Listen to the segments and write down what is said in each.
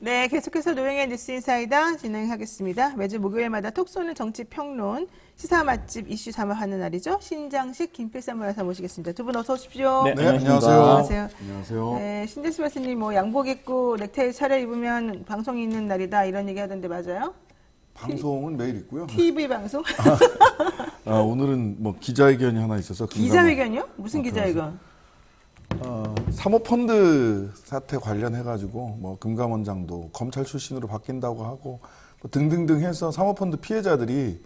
네, 계속해서 노영의 뉴스 인사이다 진행하겠습니다. 매주 목요일마다 톡 쏘는 정치 평론, 시사 맛집 이슈 삼아하는 날이죠. 신장식 김필삼 변호사 모시겠습니다. 두 분 어서 오십시오. 네, 안녕하세요. 안녕하세요. 안녕하세요. 네, 신재수 교수님 뭐 양복 입고 넥타이 차려 입으면 방송이 있는 날이다 이런 얘기 하던데 맞아요? 방송은 매일 있고요. TV 방송? 오늘은 뭐 기자회견이 하나 있어서 기자회견이요? 무슨 기자회견? 사모펀드 사태 관련해가지고 뭐 금감원장도 검찰 출신으로 바뀐다고 하고 뭐 등등등 해서 사모펀드 피해자들이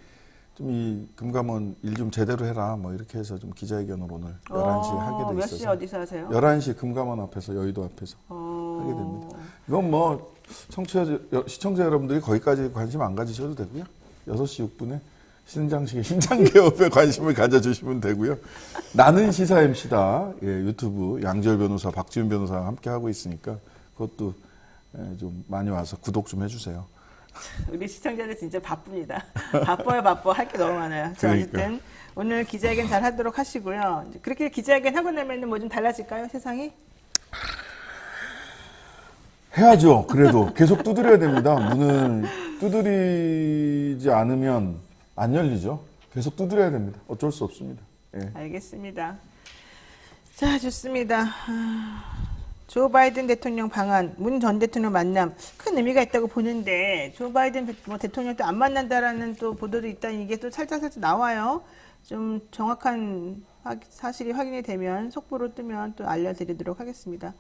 좀 이 금감원 일 좀 제대로 해라 뭐 이렇게 해서 좀 기자회견을 오늘 11시에 하게 돼 몇 있어서 시에 어디서 하세요? 11시 금감원 앞에서 여의도 앞에서 하게 됩니다. 이건 뭐 시청자 여러분들이 거기까지 관심 안 가지셔도 되고요. 6시 6분에 신장식의 신장개업에 관심을 가져주시면 되고요. 나는 시사 MC다. 예, 유튜브 양지열 변호사, 박지훈 변호사와 함께 하고 있으니까 그것도 좀 많이 와서 구독 좀 해주세요. 우리 시청자들 진짜 바쁩니다. 바빠요, 바빠. 할 게 너무 많아요. 자, 어쨌든 오늘 기자회견 잘 하도록 하시고요. 그렇게 기자회견 하고 나면 뭐 좀 달라질까요, 세상이? 해야죠. 그래도 계속 두드려야 됩니다. 문을 두드리지 않으면 안 열리죠. 계속 두드려야 됩니다. 어쩔 수 없습니다. 예. 알겠습니다. 자, 좋습니다. 조 바이든 대통령 방한, 문 전 대통령 만남 큰 의미가 있다고 보는데 조 바이든 대통령도 안 만난다라는 또 보도도 있다는 이게 또 살짝 나와요. 좀 정확한 사실이 확인이 되면 속보로 뜨면 또 알려드리도록 하겠습니다.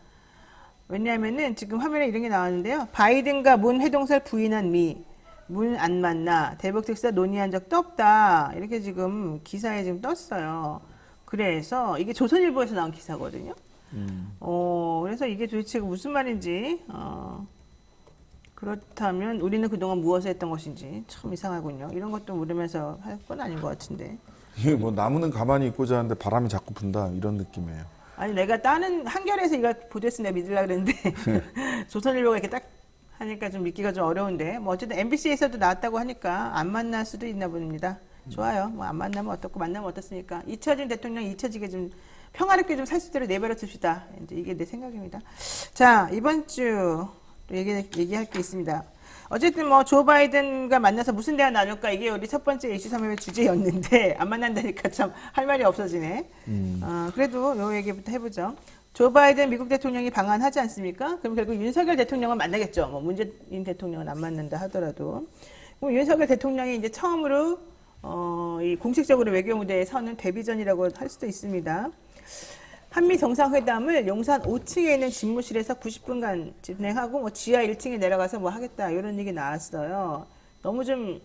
왜냐하면은 지금 화면에 이런 게 나왔는데요. 바이든과 문 회동설 부인한 미, 문 안 만나, 대북 특사 논의한 적도 없다. 이렇게 지금 기사에 지금 떴어요. 그래서 이게 조선일보에서 나온 기사거든요. 그래서 이게 도대체 무슨 말인지, 그렇다면 우리는 그동안 무엇을 했던 것인지 참 이상하군요. 이런 것도 물으면서 할 건 아닌 것 같은데. 이게 뭐 나무는 가만히 있고자 하는데 바람이 자꾸 분다 이런 느낌이에요. 아니 내가 다른 한겨레에서 이거 보도했으면 내가 믿으려고 그랬는데 조선일보가 이렇게 딱 하니까 좀 믿기가 좀 어려운데 뭐 어쨌든 MBC에서도 나왔다고 하니까 안 만날 수도 있나 봅니다. 좋아요. 뭐 안 만나면 어떻고 만나면 어떻습니까? 잊혀진 대통령 잊혀지게 좀 평화롭게 좀 살 수 있도록 내버려 둡시다. 이제 이게 내 생각입니다. 자, 이번 주 또 얘기할 게 있습니다. 어쨌든 뭐 조 바이든과 만나서 무슨 대화 나눌까 이게 우리 첫 번째 이슈 3회의 주제였는데 안 만난다니까 참 할 말이 없어지네. 그래도 요 얘기부터 해보죠. 조 바이든 미국 대통령이 방한하지 않습니까? 그럼 결국 윤석열 대통령은 만나겠죠. 뭐 문재인 대통령은 안 만난다 하더라도. 그럼 윤석열 대통령이 이제 처음으로 이 공식적으로 외교 무대에 서는 데뷔전이라고 할 수도 있습니다. 한미 정상회담을 용산 5층에 있는 집무실에서 90분간 진행하고 뭐 지하 1층에 내려가서 뭐 하겠다 이런 얘기 나왔어요. 너무 좀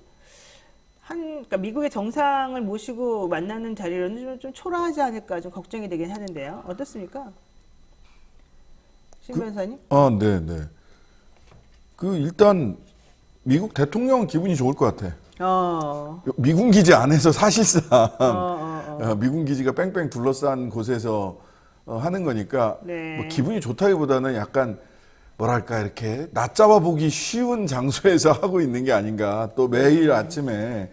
그러니까 미국의 정상을 모시고 만나는 자리로는 좀 초라하지 않을까 좀 걱정이 되긴 하는데요. 어떻습니까? 신 변호사님? 네. 일단 미국 대통령은 기분이 좋을 것 같아. 미군 기지 안에서 사실상 미군 기지가 뺑뺑 둘러싼 곳에서 하는 거니까 네. 뭐 기분이 좋다기보다는 약간 뭐랄까 이렇게 낮잡아 보기 쉬운 장소에서 하고 있는 게 아닌가. 또 매일 아침에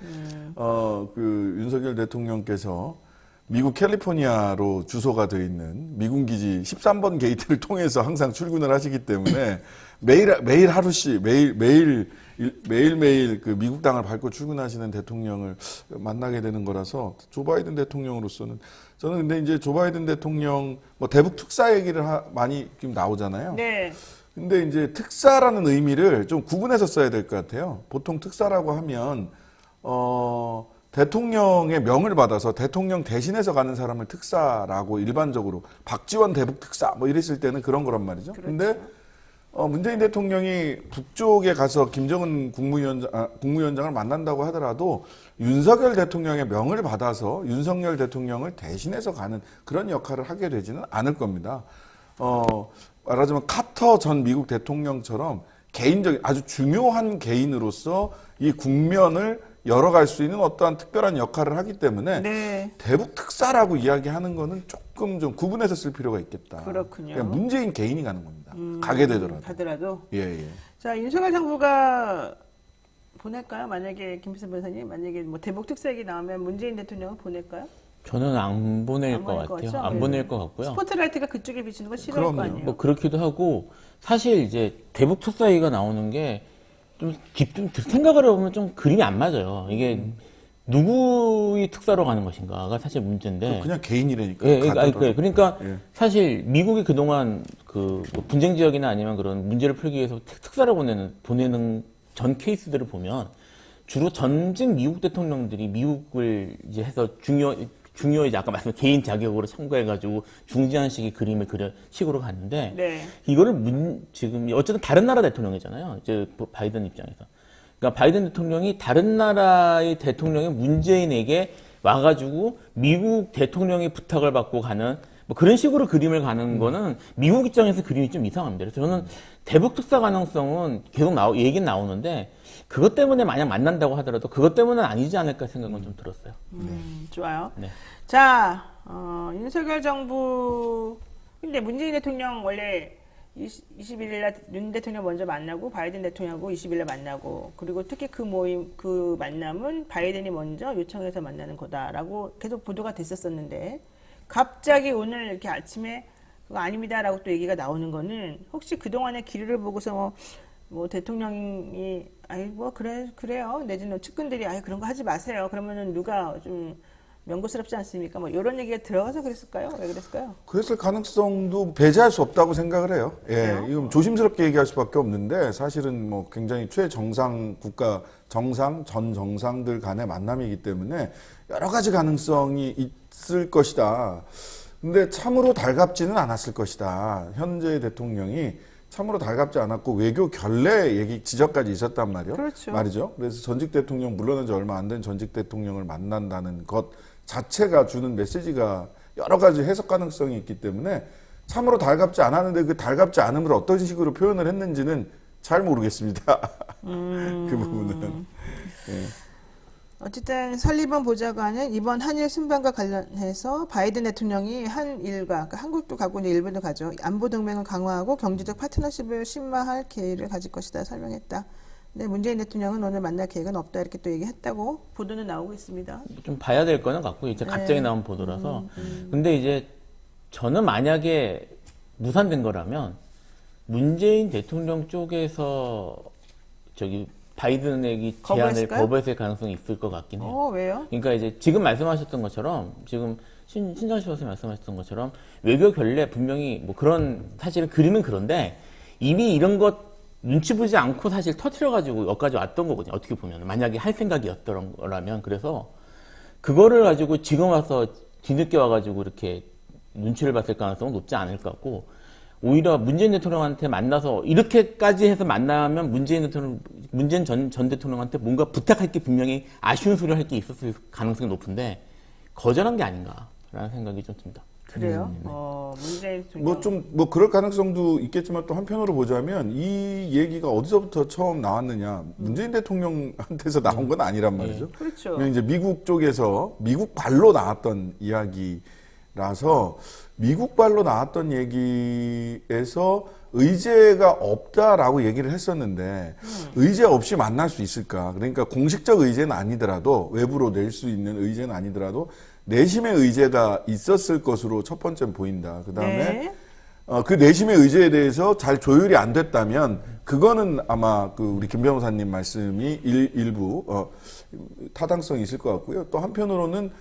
그 윤석열 대통령께서 미국 캘리포니아로 주소가 되어 있는 미군 기지 13번 게이트를 통해서 항상 출근을 하시기 때문에 매일 하루씩 매일매일 그 미국 땅을 밟고 출근하시는 대통령을 만나게 되는 거라서 조 바이든 대통령으로서는 저는 근데 이제 조 바이든 대통령 뭐 대북 특사 얘기를 많이 지금 나오잖아요. 네. 근데 이제 특사라는 의미를 좀 구분해서 써야 될 것 같아요. 보통 특사라고 하면 대통령의 명을 받아서 대통령 대신해서 가는 사람을 특사라고 일반적으로 박지원 대북 특사 뭐 이랬을 때는 그런 거란 말이죠. 그렇죠. 근데 문재인 대통령이 북쪽에 가서 김정은 국무위원장을 만난다고 하더라도 윤석열 대통령의 명을 받아서 윤석열 대통령을 대신해서 가는 그런 역할을 하게 되지는 않을 겁니다. 말하자면 카터 전 미국 대통령처럼 개인적인 아주 중요한 개인으로서 이 국면을 열어갈 수 있는 어떠한 특별한 역할을 하기 때문에 네. 대북 특사라고 이야기하는 거는 조금 좀 구분해서 쓸 필요가 있겠다. 그렇군요. 그냥 문재인 개인이 가는 겁니다. 가게 되더라도. 가더라도. 예. 자, 윤석열 정부가 보낼까요? 만약에 김필삼 변호사님 만약에 뭐 대북 특사 얘기 나오면 문재인 대통령은 보낼까요? 저는 안 보낼 안 것 보낼 것 같아요. 같죠? 안 네. 보낼 것 같고요. 스포트라이트가 그쪽에 비치는 거 싫어할 거 그럼요. 아니에요. 뭐 그렇기도 하고 사실 이제 대북 특사위가 나오는 게 좀 생각을 해보면 좀 그림이 안 맞아요. 이게 누구의 특사로 가는 것인가가 사실 문제인데. 그냥 개인이라니까. 예, 가더라도. 그러니까 예. 사실 미국이 그동안 그뭐 분쟁 지역이나 아니면 그런 문제를 풀기 위해서 특사를 보내는 전 케이스들을 보면 주로 전직 미국 대통령들이 미국을 이제 해서 중요 이제 아까 말씀 개인 자격으로 참가해가지고 중지한 식의 그림을 식으로 갔는데 네. 이거를 지금 어쨌든 다른 나라 대통령이잖아요. 이제 바이든 입장에서. 그러니까 바이든 대통령이 다른 나라의 대통령이 문재인에게 와가지고 미국 대통령의 부탁을 받고 가는 뭐 그런 식으로 그림을 가는 거는 미국 입장에서 그림이 좀 이상합니다. 그래서 저는 대북 특사 가능성은 계속 얘기는 나오는데 그것 때문에 만약 만난다고 하더라도 그것 때문은 아니지 않을까 생각은 좀 들었어요. 좋아요. 네. 자, 윤석열 정부, 근데 문재인 대통령 원래 21일 날 윤 대통령 먼저 만나고 바이든 대통령하고 20일 날 만나고 그리고 특히 그 만남은 바이든이 먼저 요청해서 만나는 거다라고 계속 보도가 됐었었는데 갑자기 오늘 이렇게 아침에 그거 아닙니다라고 또 얘기가 나오는 거는 혹시 그동안의 기류를 보고서 뭐 대통령이 아이 뭐 그래요 내지는 측근들이 아이 그런 거 하지 마세요 그러면은 누가 좀 명고스럽지 않습니까? 뭐 이런 얘기가 들어가서 그랬을까요? 왜 그랬을까요? 그랬을 가능성도 배제할 수 없다고 생각을 해요. 예, 이건 조심스럽게 얘기할 수밖에 없는데 사실은 뭐 굉장히 최정상 국가 정상 전 정상들 간의 만남이기 때문에 여러 가지 가능성이 있을 것이다. 근데 참으로 달갑지는 않았을 것이다. 현재 대통령이 참으로 달갑지 않았고 외교 결례 지적까지 있었단 말이에요. 그렇죠. 말이죠. 그래서 전직 대통령 물러난 지 얼마 안 된 전직 대통령을 만난다는 것 자체가 주는 메시지가 여러 가지 해석 가능성이 있기 때문에 참으로 달갑지 않았는데 그 달갑지 않음을 어떤 식으로 표현을 했는지는 잘 모르겠습니다. 그 부분은. 예. 어쨌든 설리번 보좌관은 이번 한일 순방과 관련해서 바이든 대통령이 한일과 그러니까 한국도 가고 이제 일본도 가죠. 안보 동맹을 강화하고 경제적 파트너십을 심화할 계획을 가질 것이다 설명했다. 근데 문재인 대통령은 오늘 만날 계획은 없다 이렇게 또 얘기했다고 보도는 나오고 있습니다. 좀 봐야 될 거는 같고 이제 갑자기 나온 보도라서. 근데 이제 저는 만약에 무산된 거라면 문재인 대통령 쪽에서 저기 바이든에게 제안을 거부했을까요? 거부했을 가능성이 있을 것 같긴 해요. 왜요? 그러니까 이제 지금 말씀하셨던 것처럼 지금 신정식 교수님 말씀하셨던 것처럼 외교 결례 분명히 뭐 그런 사실은 그림은 그런데 이미 이런 것 눈치 보지 않고 사실 터트려가지고 여기까지 왔던 거거든요. 어떻게 보면 만약에 할 생각이었던 거라면 그래서 그거를 가지고 지금 와서 뒤늦게 와가지고 이렇게 눈치를 봤을 가능성은 높지 않을 것 같고 오히려 문재인 대통령한테 만나서 이렇게까지 해서 만나면 문재인 전 대통령한테 뭔가 부탁할 게 분명히 아쉬운 소리를 할 게 있었을 가능성이 높은데 거절한 게 아닌가라는 생각이 좀 듭니다. 그래요? 문재인 대통령 뭐 그럴 가능성도 있겠지만 또 한편으로 보자면 이 얘기가 어디서부터 처음 나왔느냐 문재인 대통령한테서 나온 건 아니란 말이죠. 그렇죠. 그냥 이제 미국 쪽에서 미국 발로 나왔던 이야기라서 미국 발로 나왔던 얘기에서 의제가 없다라고 얘기를 했었는데 의제 없이 만날 수 있을까? 그러니까 공식적 의제는 아니더라도 외부로 낼 수 있는 의제는 아니더라도 내심의 의제가 있었을 것으로 첫 번째는 보인다. 그 다음에 네. 그 내심의 의제에 대해서 잘 조율이 안 됐다면 그거는 아마 그 우리 김 변호사님 말씀이 일부 타당성이 있을 것 같고요. 또 한편으로는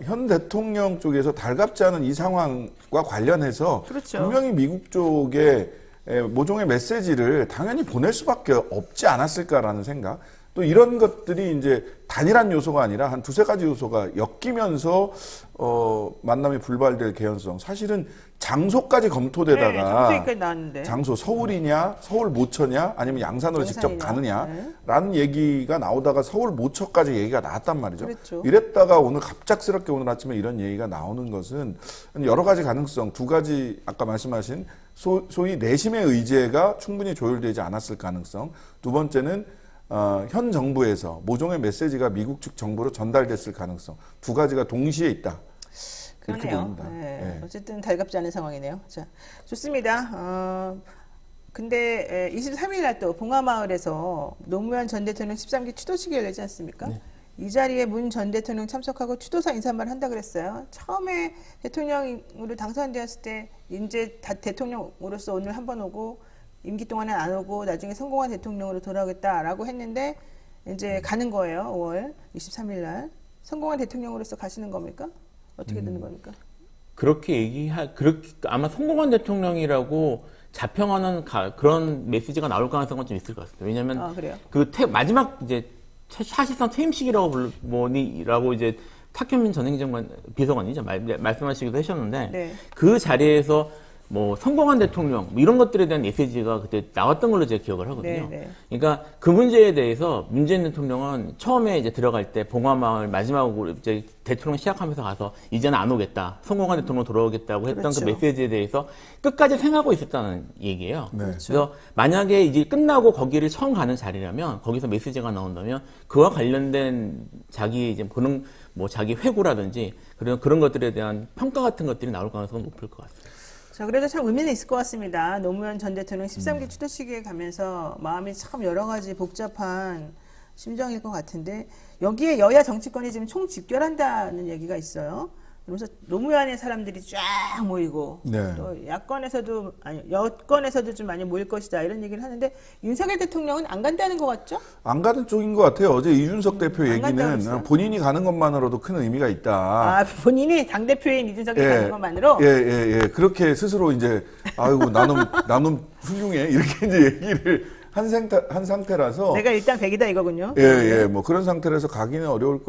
현 대통령 쪽에서 달갑지 않은 이 상황과 관련해서 그렇죠. 분명히 미국 쪽에 모종의 메시지를 당연히 보낼 수밖에 없지 않았을까라는 생각. 또 이런 것들이 이제 단일한 요소가 아니라 한 두세 가지 요소가 엮이면서 만남이 불발될 개연성. 사실은 장소까지 검토되다가 장소까지 나왔는데 장소 서울이냐 서울 모처냐 아니면 양산으로 직접 양산이냐. 가느냐라는 얘기가 나오다가 서울 모처까지 얘기가 나왔단 말이죠. 그랬죠. 이랬다가 오늘 갑작스럽게 오늘 아침에 이런 얘기가 나오는 것은 여러 가지 가능성 두 가지 아까 말씀하신 소위 내심의 의제가 충분히 조율되지 않았을 가능성. 두 번째는 현 정부에서 모종의 메시지가 미국 측 정부로 전달됐을 가능성. 두 가지가 동시에 있다. 이렇게 그러네요. 보입니다. 네. 예. 어쨌든 달갑지 않은 상황이네요. 자, 좋습니다. 근데 23일 날 또 봉화마을에서 노무현 전 대통령 13기 추도식이 열리지 않습니까? 네. 이 자리에 문 전 대통령 참석하고 추도사 인사말 한다 그랬어요. 처음에 대통령으로 당선되었을 때 이제 대통령으로서 오늘 한 번 오고 임기 동안은 안 오고 나중에 성공한 대통령으로 돌아오겠다라고 했는데 이제 가는 거예요. 5월 23일 날. 성공한 대통령으로서 가시는 겁니까? 어떻게 되는 겁니까? 그렇게 아마 성공한 대통령이라고 자평하는 그런 메시지가 나올 가능성은 좀 있을 것 같습니다. 왜냐하면 그래요? 마지막 이제 사실상 퇴임식이라고 라고 이제 탁현민 전 행정관 비서관이죠 말씀하시기도 하셨는데 네. 그 자리에서 뭐 성공한 대통령 뭐 이런 것들에 대한 메시지가 그때 나왔던 걸로 제가 기억을 하거든요. 네, 네. 그러니까 그 문제에 대해서 문재인 대통령은 처음에 이제 들어갈 때 봉화마을 마지막으로 이제 대통령 시작하면서 가서 이제는 안 오겠다, 성공한 대통령 돌아오겠다고 했던 그렇죠. 그 메시지에 대해서 끝까지 생각하고 있었다는 얘기예요. 네. 그래서 만약에 이제 끝나고 거기를 처음 가는 자리라면 거기서 메시지가 나온다면 그와 관련된 자기 이제 그런 뭐 자기 회고라든지 그런 것들에 대한 평가 같은 것들이 나올 가능성은 높을 것 같습니다. 자, 그래도 참 의미는 있을 것 같습니다. 노무현 전 대통령 13기 추도식에 가면서 마음이 참 여러 가지 복잡한 심정일 것 같은데 여기에 여야 정치권이 지금 총집결한다는 얘기가 있어요. 그러면서 노무현의 사람들이 쫙 모이고 네. 또 여권에서도 좀 많이 모일 것이다 이런 얘기를 하는데 윤석열 대통령은 안 간다는 것 같죠? 안 가는 쪽인 것 같아요. 어제 이준석 대표 안 간다고 얘기는 했어요? 본인이 가는 것만으로도 큰 의미가 있다. 본인이 당대표인 이준석이 가는 것만으로? 예. 그렇게 스스로 이제, 아이고, 나는 훌륭해. 이렇게 이제 얘기를 한 상태라서. 내가 일단 100이다 이거군요. 뭐 그런 상태라서 가기는 어려울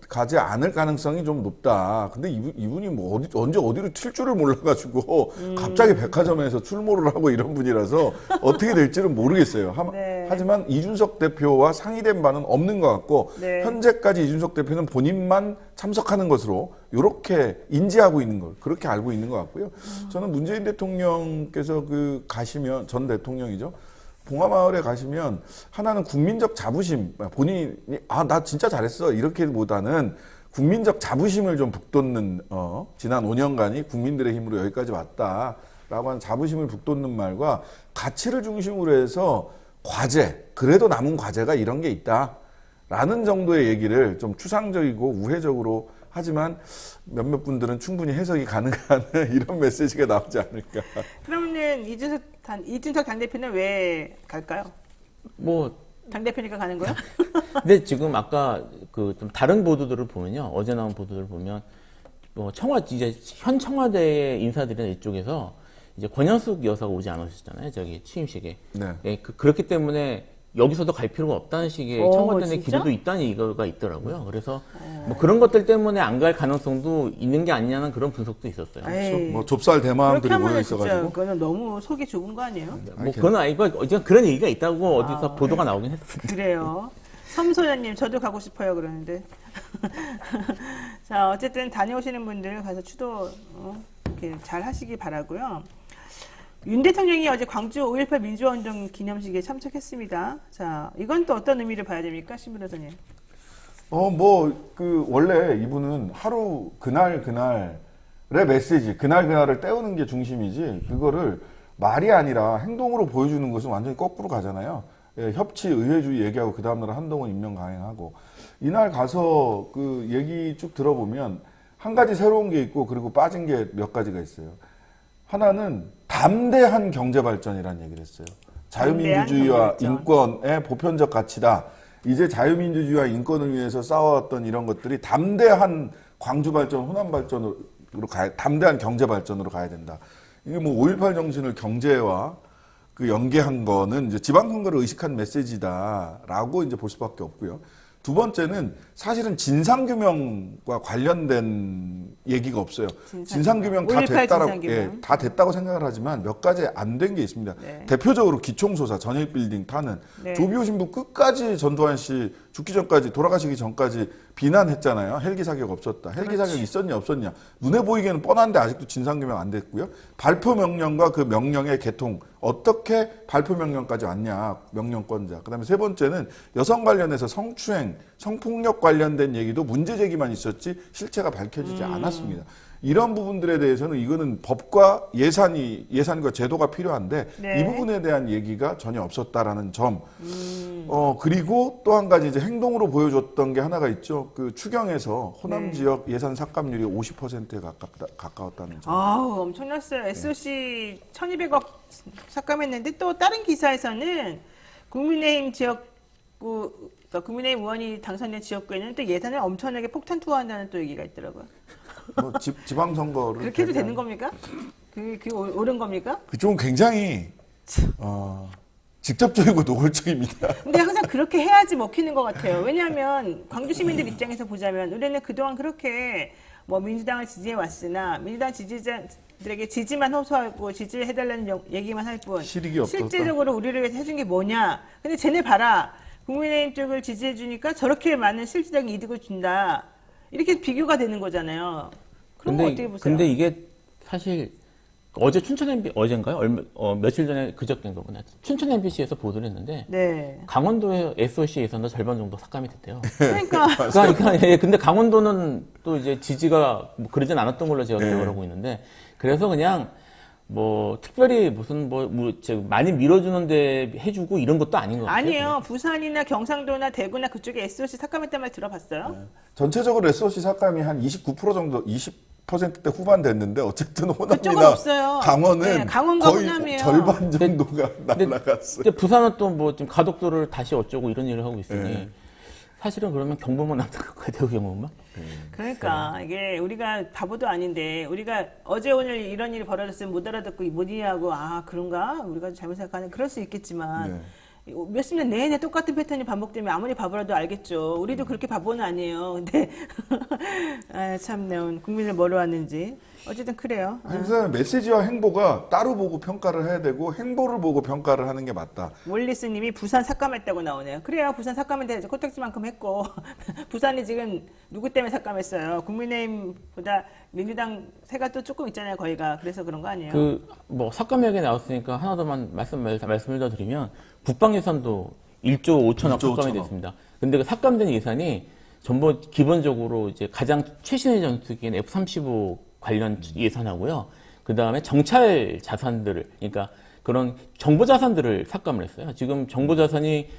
가지 않을 가능성이 좀 높다. 근데 이분이 뭐 언제 어디로 튈 줄을 몰라가지고 갑자기 백화점에서 출몰을 하고 이런 분이라서 어떻게 될지는 모르겠어요. 네. 하지만 이준석 대표와 상의된 바는 없는 것 같고 네. 현재까지 이준석 대표는 본인만 참석하는 것으로 이렇게 인지하고 있는 걸 그렇게 알고 있는 것 같고요. 저는 문재인 대통령께서 가시면 전 대통령이죠. 봉화마을에 가시면 하나는 국민적 자부심, 본인이 나 진짜 잘했어 이렇게보다는 국민적 자부심을 좀 북돋는 지난 5년간이 국민들의 힘으로 여기까지 왔다라고 하는 자부심을 북돋는 말과 가치를 중심으로 해서 과제, 그래도 남은 과제가 이런 게 있다라는 정도의 얘기를 좀 추상적이고 우회적으로 하지만 몇몇 분들은 충분히 해석이 가능한 이런 메시지가 나오지 않을까. 그러면은 이준석 당대표는 왜 갈까요? 뭐 당대표니까 가는 거야? 근데 지금 아까 좀 다른 보도들을 보면요. 어제 나온 보도들을 보면 뭐 이제 현 청와대의 인사들이나 이쪽에서 이제 권현숙 여사가 오지 않으셨잖아요. 저기 취임식에. 네. 예, 그렇기 때문에 여기서도 갈 필요가 없다는 식의 청와대 내 진짜? 기류도 있다는 얘기가 있더라고요. 그래서 뭐 그런 것들 때문에 안 갈 가능성도 있는 게 아니냐는 그런 분석도 있었어요. 에이, 뭐 좁쌀 그렇게 대마음들이 모여 하면 진짜 있어가지고. 그거는 너무 속이 좁은 거 아니에요? 뭐 그건 아니고 어쨌든 그런 얘기가 있다고 어디서 보도가 나오긴 했었습니다. 그래요. 섬소연님 저도 가고 싶어요 그러는데. 자 어쨌든 다녀오시는 분들 가서 추도 이렇게 잘 하시기 바라고요. 윤 대통령이 어제 광주 5.18 민주화운동 기념식에 참석했습니다. 자 이건 또 어떤 의미를 봐야 됩니까, 신 변호사님? 원래 이분은 하루 그날의 메시지, 그날을 때우는 게 중심이지, 그거를 말이 아니라 행동으로 보여주는 것은 완전히 거꾸로 가잖아요. 예, 협치, 의회주의 얘기하고 그 다음날 한동훈 임명 강행하고. 이날 가서 그 얘기 쭉 들어보면 한 가지 새로운 게 있고, 그리고 빠진 게 몇 가지가 있어요. 하나는 담대한 경제발전이라는 얘기를 했어요. 자유민주주의와 인권의 보편적 가치다. 이제 자유민주주의와 인권을 위해서 싸워왔던 이런 것들이 담대한 광주발전, 호남발전으로 담대한 경제발전으로 가야 된다. 이게 뭐 5.18 정신을 경제와 연계한 거는 이제 지방선거를 의식한 메시지다라고 이제 볼 수밖에 없고요. 두 번째는 사실은 진상규명과 관련된 얘기가 없어요. 진상규명 다 됐다라고, 다 됐다고 생각을 하지만 몇 가지 안 된 게 있습니다. 네. 대표적으로 기총소사, 전일빌딩 타는 네. 조비오 신부 끝까지 전두환 씨 죽기 전까지, 돌아가시기 전까지 비난했잖아요. 헬기 사격 없었다. 헬기 사격 있었냐 없었냐. 눈에 보이기에는 뻔한데 아직도 진상규명 안 됐고요. 발표 명령과 그 명령의 개통, 어떻게 발표 명령까지 왔냐, 명령권자. 그다음에 세 번째는 여성 관련해서 성추행, 성폭력 관련된 얘기도 문제 제기만 있었지 실체가 밝혀지지 않았습니다. 이런 부분들에 대해서는 이거는 법과 예산과 제도가 필요한데 네. 이 부분에 대한 얘기가 전혀 없었다라는 점. 그리고 또 한 가지 이제 행동으로 보여줬던 게 하나가 있죠. 그 추경에서 호남 네. 지역 예산 삭감률이 50%에 가까웠다는 점. 아우, 엄청났어요. SOC 1200억 삭감했는데 또 다른 기사에서는 국민의힘 지역구, 그러니까 국민의힘 의원이 당선된 지역구에는 또 예산을 엄청나게 폭탄 투하한다는 또 얘기가 있더라고요. 뭐 지방선거를 그렇게 해도 되는 대비하는- 겁니까? 그게 옳은 겁니까? 그쪽은 굉장히 직접적이고 노골적입니다. 근데 항상 그렇게 해야지 먹히는 것 같아요. 왜냐하면 광주 시민들 입장에서 보자면 우리는 그동안 그렇게 뭐 민주당을 지지해 왔으나 민주당 지지자들에게 지지만 호소하고 지지를 해달라는 얘기만 할 뿐 실익이 없었다. 실제적으로 우리를 위해서 해준 게 뭐냐. 근데 쟤네 봐라. 국민의힘 쪽을 지지해 주니까 저렇게 많은 실질적인 이득을 준다. 이렇게 비교가 되는 거잖아요. 그런 거 어떻게 보세요? 근데 이게 사실 어제 춘천 어젠가요? 며칠 전에 그저께인 거구나. 춘천 MBC에서 보도를 했는데 네. 강원도의 SOC 예산도 절반 정도 삭감이 됐대요. 그러니까 그러니까 근데 강원도는 또 이제 지지가 뭐 그러진 않았던 걸로 제가 네. 기억을 하고 있는데 그래서 그냥 뭐 특별히 무슨 많이 밀어주는데 해주고 이런 것도 아닌 것 같아요. 아니에요. 부산이나 경상도나 대구나 그쪽에 SOC 삭감했단 말 들어봤어요? 전체적으로 SOC 삭감이 한 29% 정도, 20%대 후반 됐는데 어쨌든 그쪽은 호남이나 없어요. 강원은 네, 강원과 거의 호남이에요. 절반 정도가 날아갔어요. 근데 부산은 또 뭐 지금 가덕도를 다시 어쩌고 이런 일을 하고 있으니 네. 사실은 그러면 경북만 남는 것 같아요, 경북만. 그러니까 이게 우리가 바보도 아닌데 우리가 어제 오늘 이런 일이 벌어졌으면 못 알아듣고 못 이해하고 아 그런가 우리가 잘못 생각하는 그럴 수 있겠지만 몇십 년 내내 똑같은 패턴이 반복되면 아무리 바보라도 알겠죠. 우리도 그렇게 바보는 아니에요. 근데 아, 참 국민을 뭐로 왔는지 어쨌든 그래요. 항상 메시지와 행보가 따로 보고 평가를 해야 되고 행보를 보고 평가를 하는 게 맞다. 몰리스님이 부산 삭감했다고 나오네요. 그래요. 부산 삭감인데 이제 코딱지만큼 했고 부산이 지금 누구 때문에 삭감했어요? 국민의힘보다 민주당 세가 또 조금 있잖아요. 거기가 그래서 그런 거 아니에요? 그 뭐 삭감 얘기 나왔으니까 하나 더만 말씀을 더 드리면 국방 예산도 1조 5천억 1조 삭감이 5천억. 됐습니다. 근데 그 삭감된 예산이 전부 기본적으로 이제 가장 최신의 전투기인 F-35 관련 예산하고요. 그 다음에 정찰 자산들을, 그러니까 그런 정보 자산들을 삭감을 했어요. 지금 정보 자산이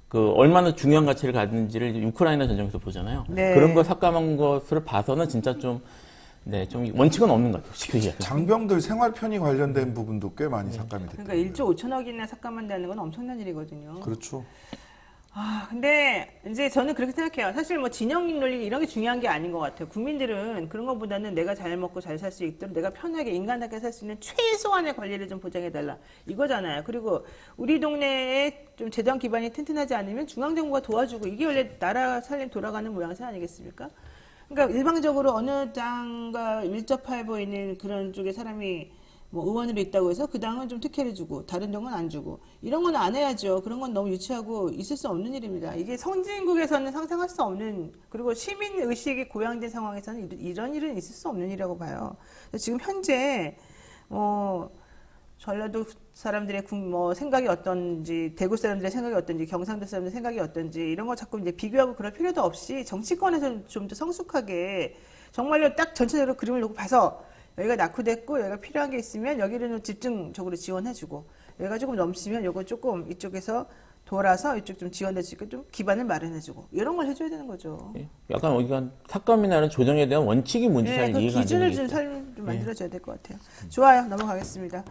그 얼마나 중요한 가치를 가진지를 우크라이나 전쟁에서 보잖아요. 네. 그런 거 삭감한 것을 봐서는 진짜 좀 원칙은 없는 것 같아요. 쉽게 얘기해서. 장병들 생활 편의 관련된 부분도 꽤 많이 삭감이 됐다. 그러니까 1조 5천억이나 삭감한다는 건 엄청난 일이거든요. 그렇죠. 아, 근데 이제 저는 그렇게 생각해요. 사실 뭐 진영 논리 이런 게 중요한 게 아닌 것 같아요. 국민들은 그런 것보다는 내가 잘 먹고 잘 살 수 있도록 내가 편하게 인간답게 살 수 있는 최소한의 권리를 좀 보장해달라. 이거잖아요. 그리고 우리 동네에 좀 재정 기반이 튼튼하지 않으면 중앙정부가 도와주고 이게 원래 나라 살림 돌아가는 모양새 아니겠습니까? 그러니까 일방적으로 어느 당과 밀접해 보이는 그런 쪽에 사람이 뭐 의원으로 있다고 해서 그 당은 좀 특혜를 주고 다른 당은 안 주고 이런 건 안 해야죠. 그런 건 너무 유치하고 있을 수 없는 일입니다. 이게 선진국에서는 상상할 수 없는 그리고 시민 의식이 고양된 상황에서는 이런 일은 있을 수 없는 일이라고 봐요. 지금 현재 전라도 사람들의 뭐 생각이 어떤지, 대구 사람들의 생각이 어떤지, 경상도 사람들의 생각이 어떤지 이런 거 자꾸 이제 비교하고 그럴 필요도 없이 정치권에서 좀 더 성숙하게 정말로 딱 전체적으로 그림을 놓고 봐서 여기가 낙후됐고 여기가 필요한 게 있으면 여기를 집중적으로 지원해주고 여기가 조금 넘치면 요거 조금 이쪽에서 돌아서 이쪽 좀 지원할 수 있게 좀 기반을 마련해주고 이런 걸 해줘야 되는 거죠. 약간 어디가 삭감이나 이런 조정에 대한 원칙이 뭔지 잘 그 이해가 안 되는 기준을 게 좀, 있어요. 좀 만들어줘야 될 것 같아요. 좋아요. 넘어가겠습니다.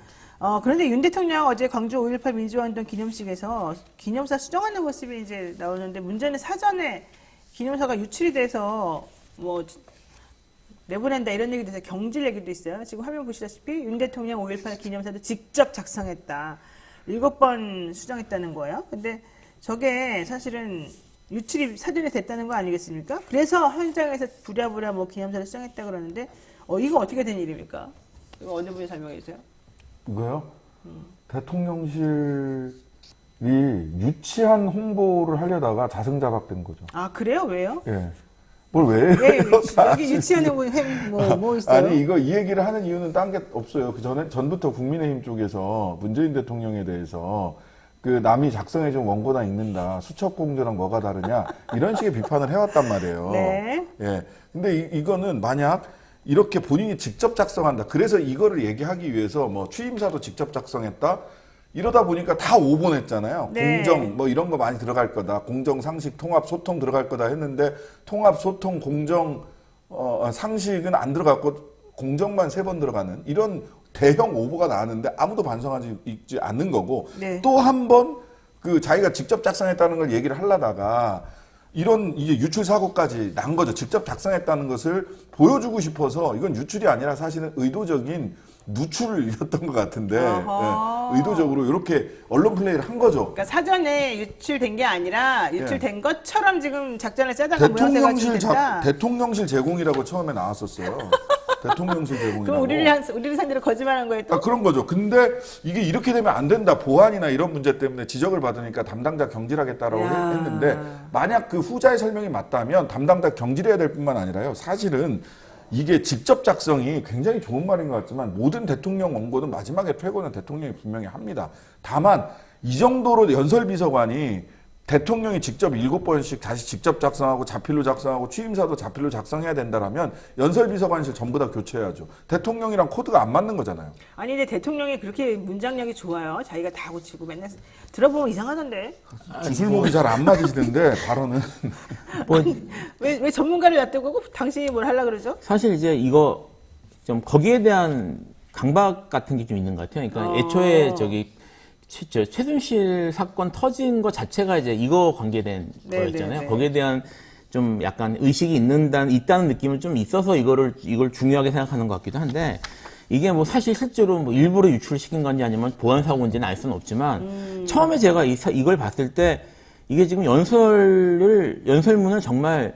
그런데 윤 대통령 어제 광주 5.18 민주화운동 기념식에서 기념사 수정하는 모습이 이제 나오는데 문제는 사전에 기념사가 유출이 돼서 뭐 내보낸다 이런 얘기도 있어요. 경질 얘기도 있어요. 지금 화면 보시다시피 윤 대통령 5.18 기념사도 직접 작성했다. 7번 수정했다는 거예요. 근데 저게 사실은 유출이 사전에 됐다는 거 아니겠습니까? 그래서 현장에서 부랴부랴 뭐 기념사를 수정했다 그러는데 이거 어떻게 된 일입니까? 이거 어느 분이 설명해 주세요. 이거요? 대통령실이 유치한 홍보를 하려다가 자승자박된 거죠. 아 그래요? 왜요? 예. 뭘 왜? 왜 여기 유치하는 뭐 있어요? 아니 이거 이 얘기를 하는 이유는 딴 게 없어요. 그 전부터 국민의힘 쪽에서 문재인 대통령에 대해서 그 남이 작성해준 원고나 읽는다 수첩 공조랑 뭐가 다르냐 이런 식의 비판을 해왔단 말이에요. 네. 예. 근데 이거는 만약 이렇게 본인이 직접 작성한다. 그래서 이거를 얘기하기 위해서 뭐 취임사도 직접 작성했다. 이러다 보니까 다 오본했잖아요. 네. 공정 뭐 이런 거 많이 들어갈 거다. 공정, 상식, 통합, 소통 들어갈 거다 했는데 통합, 소통, 공정, 상식은 안 들어갔고 공정만 3번 들어가는 이런 대형 오보가 나왔는데 아무도 반성하지 있지 않는 거고 네. 또 한 번 그 자기가 직접 작성했다는 걸 얘기를 하려다가 이런 이제 유출 사고까지 난 거죠. 직접 작성했다는 것을 보여주고 싶어서 이건 유출이 아니라 사실은 의도적인 누출이었던 것 같은데 어허. 의도적으로 이렇게 언론 플레이를 한 거죠. 그러니까 사전에 유출된 게 아니라 유출된 것처럼 지금 작전을 짜다가 모양새가 대통령실 됐다. 대통령실 제공이라고 처음에 나왔었어요. 대통령실 제공이라고. 그럼 우리를 상대로 거짓말한 거예요 또? 그런 거죠. 근데 이게 이렇게 되면 안 된다. 보안이나 이런 문제 때문에 지적을 받으니까 담당자 경질하겠다라고 야. 했는데 만약 그 후자의 설명이 맞다면 담당자 경질해야 될 뿐만 아니라요. 사실은 이게 직접 작성이 굉장히 좋은 말인 것 같지만 모든 대통령 원고는 마지막에 퇴고는 대통령이 분명히 합니다. 다만 이 정도로 연설비서관이 대통령이 직접 7번씩 다시 직접 작성하고 자필로 작성하고 취임사도 자필로 작성해야 된다라면 연설비서관실 전부 다 교체해야죠. 대통령이랑 코드가 안 맞는 거잖아요. 아니 근데 대통령이 그렇게 문장력이 좋아요. 자기가 다 고치고 맨날 들어보면 이상하던데. 주술목이 잘 안 맞으시던데 발언은. 뭐 왜 전문가를 놔두고 당신이 뭘 하려고 그러죠? 사실 이제 이거 좀 거기에 대한 강박 같은 게 좀 있는 것 같아요. 그러니까 애초에 저기 최순실 사건 터진 것 자체가 이제 이거 관계된 네, 거였잖아요. 네, 네. 거기에 대한 좀 약간 의식이 있다는 느낌을 좀 있어서 이걸 중요하게 생각하는 것 같기도 한데 이게 뭐 사실 실제로 뭐 일부러 유출시킨 건지 아니면 보안 사고인지는 알 수는 없지만 처음에 제가 이걸 봤을 때 이게 지금 연설문을 정말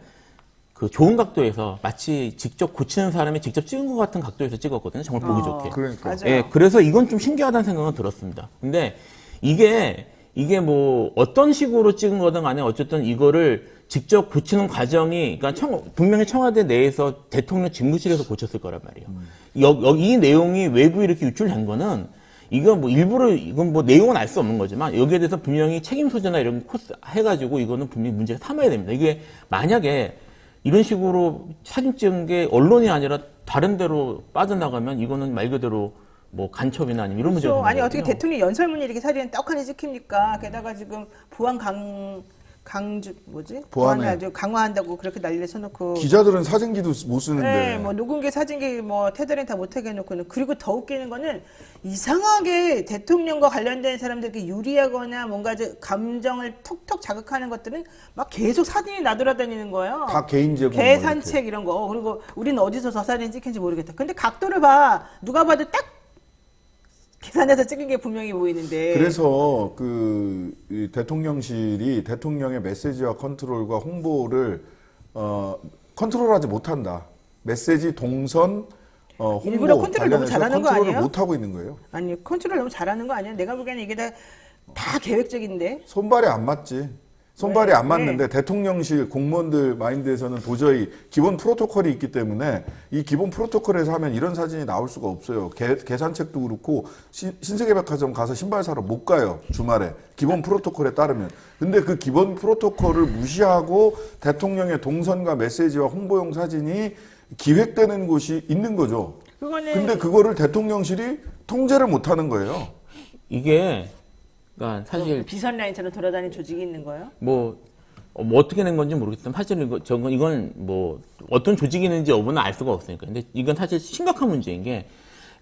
그 좋은 각도에서 마치 직접 고치는 사람이 직접 찍은 것 같은 각도에서 찍었거든요. 정말 보기 좋게. 그러니까. 맞아요. 예, 그래서 이건 좀 신기하다는 생각은 들었습니다. 근데 이게 뭐 어떤 식으로 찍은 거든 간에 어쨌든 이거를 직접 고치는 과정이, 그러니까 분명히 청와대 내에서 대통령 집무실에서 고쳤을 거란 말이에요. 이 내용이 외부에 이렇게 유출된 거는 이건 뭐 내용은 알 수 없는 거지만 여기에 대해서 분명히 책임 소재나 이런 거 코스 해가지고 이거는 분명히 문제가 삼아야 됩니다. 이게 만약에 이런 식으로 사진 찍은 게 언론이 아니라 다른 데로 빠져나가면 이거는 말 그대로 뭐 간첩이나 아니면 이런 문제가 그렇죠. 아니 되는 어떻게 거거든요. 대통령이 연설문이 이렇게 사진에 떡하니 찍힙니까? 게다가 지금 보안 보안을 아주 강화한다고 그렇게 난리를 쳐놓고. 기자들은 사진기도 못 쓰는데. 네, 뭐 녹음기, 사진기, 뭐 테더링 다 못하게 해놓고는. 그리고 더 웃기는 거는 이상하게 대통령과 관련된 사람들에게 유리하거나 뭔가 감정을 톡톡 자극하는 것들은 막 계속 사진이 나돌아다니는 거예요. 다 개인 제공. 개 뭐 산책 이런 거. 그리고 우리는 어디서 저 사진 찍힌지 모르겠다. 근데 각도를 봐. 누가 봐도 딱 계산해서 찍은 게 분명히 보이는데. 그래서 이 대통령실이 대통령의 메시지와 컨트롤과 홍보를 컨트롤하지 못한다. 메시지 동선 홍보 일부러 컨트롤 너무 관련해서 잘하는 거 컨트롤을 아니에요? 못 하고 있는 거예요. 아니 컨트롤 너무 잘하는 거 아니야? 내가 보기에는 이게 다 계획적인데. 손발이 안 맞지. 손발이 왜? 안 맞는데 대통령실 공무원들 마인드에서는 도저히 기본 프로토콜이 있기 때문에 이 기본 프로토콜에서 하면 이런 사진이 나올 수가 없어요. 계산책도 그렇고 신세계백화점 가서 신발 사러 못 가요. 주말에. 기본 프로토콜에 따르면. 근데 그 기본 프로토콜을 무시하고 대통령의 동선과 메시지와 홍보용 사진이 기획되는 곳이 있는 거죠. 근데 그거를 대통령실이 통제를 못 하는 거예요. 이게 그러니까 사실 비선 라인처럼 돌아다니는 조직이 있는 거예요? 뭐 어떻게 된 건지 모르겠지만 사실 이건 뭐 어떤 조직이 있는지 여부는 알 수가 없으니까. 근데 이건 사실 심각한 문제인 게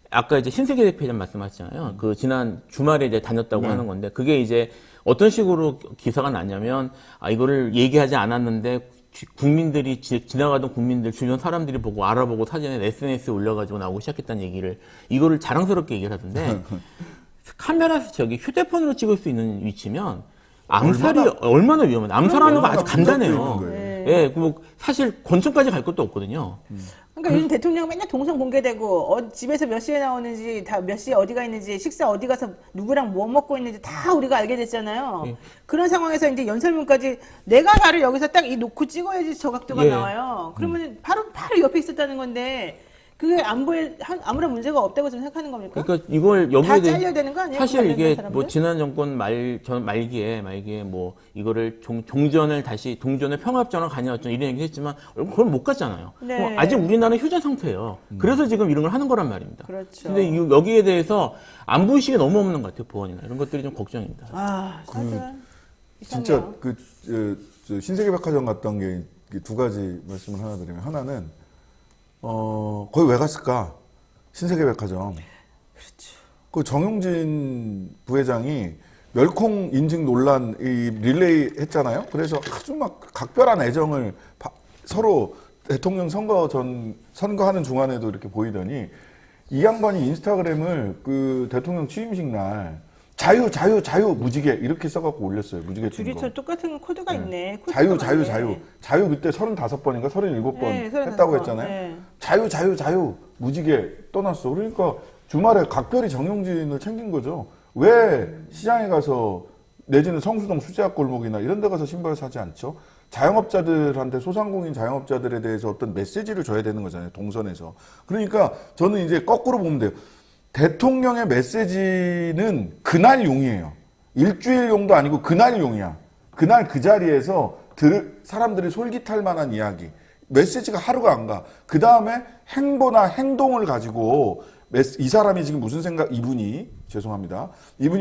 아까 이제 신세계 대표님 말씀하셨잖아요. 그 지난 주말에 이제 다녔다고 하는 건데 그게 이제 어떤 식으로 기사가 났냐면 이거를 얘기하지 않았는데 국민들이 지나가던 국민들 주변 사람들이 보고 알아보고 사진을 SNS에 올려가지고 나오기 시작했다는 얘기를 이거를 자랑스럽게 얘기를 하던데 카메라에서 휴대폰으로 찍을 수 있는 위치면 암살이 얼마나 위험한데 암살하는 거 아주 간단해요. 예, 뭐 사실 권총까지 갈 것도 없거든요. 그러니까 요즘 대통령 맨날 동선 공개되고 집에서 몇 시에 나오는지 다 몇 시에 어디가 있는지 식사 어디 가서 누구랑 뭐 먹고 있는지 다 우리가 알게 됐잖아요. 예. 그런 상황에서 이제 연설문까지 내가 나를 여기서 딱 놓고 찍어야지 저 각도가 예. 나와요. 그러면 바로 옆에 있었다는 건데 그게 안보에 아무런 문제가 없다고 좀 생각하는 겁니까? 그러니까 이걸 다 여기에 대해 잘려야 되는 거 아니에요? 사실 관련된 이게 사람들? 뭐 지난 정권 말기에 뭐 이거를 종전을 다시 동전을 평화협정을 가냐 어쩌 이런 얘기 했지만 그걸 못 갔잖아요. 네. 그럼 아직 우리나라는 휴전 상태예요. 그래서 지금 이런 걸 하는 거란 말입니다. 그렇죠. 근데 여기에 대해서 안보 의식이 너무 없는 것 같아요. 보안이나 이런 것들이 좀 걱정입니다. 아, 사실 진짜 이상해요. 저 신세계백화점 갔던 게 두 가지 말씀을 하나 드리면 하나는 거기 왜 갔을까? 신세계백화점. 그렇죠. 그 정용진 부회장이 멸콩 인증 논란 이 릴레이 했잖아요. 그래서 아주 막 각별한 애정을 서로 대통령 선거하는 중간에도 이렇게 보이더니 이 양반이 인스타그램을 그 대통령 취임식 날 자유 무지개 이렇게 써갖고 올렸어요. 무지개 친 둘이 거. 저 똑같은 코드가 있네. 자유 코드가 많네. 자유 그때 35번인가 37번 네, 35번. 했다고 했잖아요. 네. 자유 무지개 떠났어. 그러니까 주말에 각별히 정용진을 챙긴 거죠. 왜 시장에 가서 내지는 성수동 수제학 골목이나 이런 데 가서 신발 사지 않죠? 자영업자들한테 소상공인 자영업자들에 대해서 어떤 메시지를 줘야 되는 거잖아요. 동선에서. 그러니까 저는 이제 거꾸로 보면 돼요. 대통령의 메시지는 그날용이에요. 일주일용도 아니고 그날용이야. 그날 그 자리에서 사람들이 솔깃할 만한 이야기. 메시지가 하루가 안 가. 그 다음에 행보나 행동을 가지고 이 사람이 지금 무슨 생각, 이분이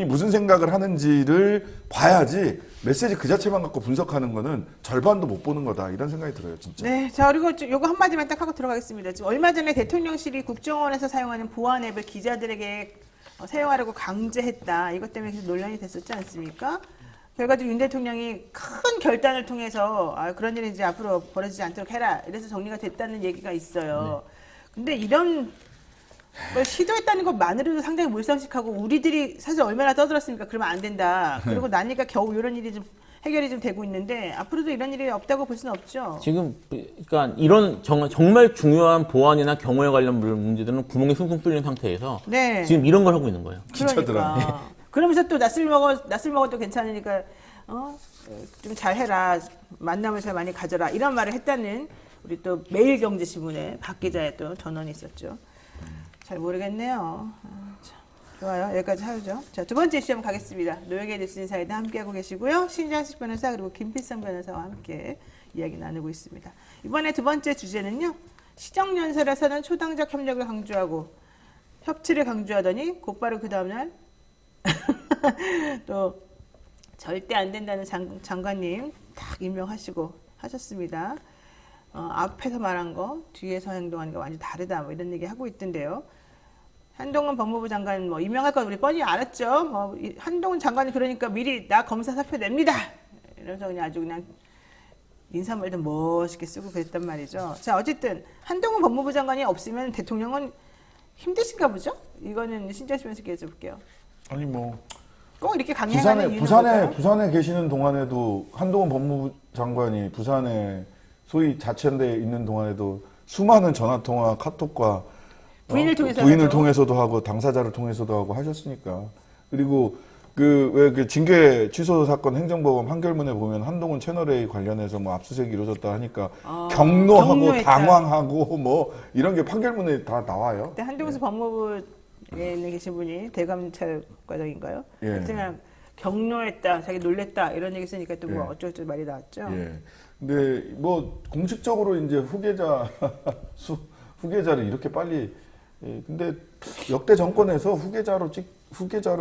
무슨 생각을 하는지를 봐야지 메시지 그 자체만 갖고 분석하는 거는 절반도 못 보는 거다. 이런 생각이 들어요, 진짜. 네, 자, 그리고 요거 한마디만 딱 하고 들어가겠습니다. 지금 얼마 전에 대통령실이 국정원에서 사용하는 보안 앱을 기자들에게 사용하라고 강제했다. 이것 때문에 계속 논란이 됐었지 않습니까? 결과적으로 윤 대통령이 큰 결단을 통해서 그런 일이 이제 앞으로 벌어지지 않도록 해라. 이래서 정리가 됐다는 얘기가 있어요. 근데 이런 걸 시도했다는 것만으로도 상당히 몰상식하고 우리들이 사실 얼마나 떠들었습니까? 그러면 안 된다. 그러고 나니까 겨우 이런 일이 좀 해결이 좀 되고 있는데 앞으로도 이런 일이 없다고 볼 수는 없죠. 지금 그러니까 이런 정말 중요한 보안이나 경호에 관련 문제들은 구멍이 숭숭 뚫린 상태에서 네. 지금 이런 걸 하고 있는 거예요. 그러니까. 그러면서 또 낯을 먹어도 괜찮으니까 좀 잘해라. 만남을 잘 많이 가져라. 이런 말을 했다는 우리 또 매일경제신문의 박 기자의 또 전언이 있었죠. 잘 모르겠네요. 참. 좋아요. 여기까지 하죠. 자, 두 번째 시험 가겠습니다. 노영의 뉴스 인사이드 함께하고 계시고요. 신장식 변호사 그리고 김필성 변호사와 함께 이야기 나누고 있습니다. 이번에 두 번째 주제는요. 시정연설에서는 초당적 협력을 강조하고 협치를 강조하더니 곧바로 그 다음날 또 절대 안 된다는 장관님 딱 임명하시고 하셨습니다. 앞에서 말한 거, 뒤에서 행동하는 게 완전 다르다. 뭐 이런 얘기 하고 있던데요. 한동훈 법무부 장관 뭐 임명할 건 우리 뻔히 알았죠. 한동훈 장관이 그러니까 미리 나 검사 사표 냅니다. 이러면서 그냥 아주 그냥 인사말도 멋있게 쓰고 그랬단 말이죠. 자, 어쨌든 한동훈 법무부 장관이 없으면 대통령은 힘드신가 보죠? 이거는 신재수 변호사께 여쭤볼게요. 아니 뭐 꼭 이렇게 강행하는 이유는 뭘까요? 부산에 계시는 동안에도 한동훈 법무부 장관이 부산에 소위 자천대에 있는 동안에도 수많은 전화통화, 카톡과 부인을 통해서도 하고 당사자를 통해서도 하고 하셨으니까. 그리고 왜 징계 취소 사건 행정법원 판결문에 보면 한동훈 채널A 관련해서 뭐 압수수색이 이루어졌다 하니까 경로하고 경로했다. 당황하고 뭐 이런 게 판결문에 다 나와요. 그때 한동훈 법무부에 있는 계신 분이 대검찰과장인가요? 예. 그냥 경로했다, 자기 놀랬다 이런 얘기 쓰니까 또 뭐 예. 어쩌고저쩌고 말이 나왔죠. 예. 근데 뭐 공식적으로 이제 후계자를 이렇게 빨리 근데 역대 정권에서 후계자로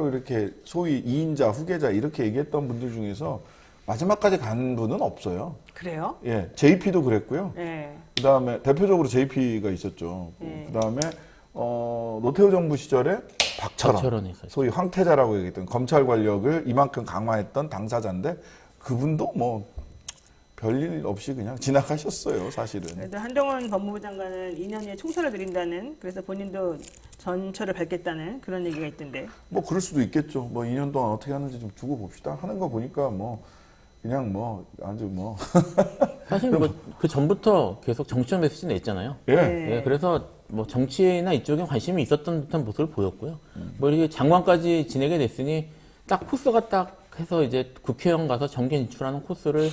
이렇게 소위 2인자 후계자 이렇게 얘기했던 분들 중에서 마지막까지 간 분은 없어요. 그래요? 예, JP도 그랬고요. 네. 그다음에 대표적으로 JP가 있었죠. 그다음에 노태우 정부 시절에 박철원 있었죠. 소위 황태자라고 얘기했던 검찰 권력을 이만큼 강화했던 당사자인데 그분도 뭐 별일 없이 그냥 지나가셨어요, 사실은. 그래도 한동훈 법무부 장관은 2년 후에 총선을 드린다는, 그래서 본인도 전철을 밟겠다는 그런 얘기가 있던데. 뭐 그럴 수도 있겠죠. 뭐 2년 동안 어떻게 하는지 좀 두고 봅시다. 하는 거 보니까 뭐 그냥 뭐 아주 뭐 사실 뭐 그 전부터 계속 정치적 메시지는 냈잖아요. 예. 네. 예, 그래서 뭐 정치나 이쪽에 관심이 있었던 듯한 모습을 보였고요. 뭐 이렇게 장관까지 지내게 됐으니 딱 코스가 딱 해서 이제 국회의원 가서 정계 진출하는 코스를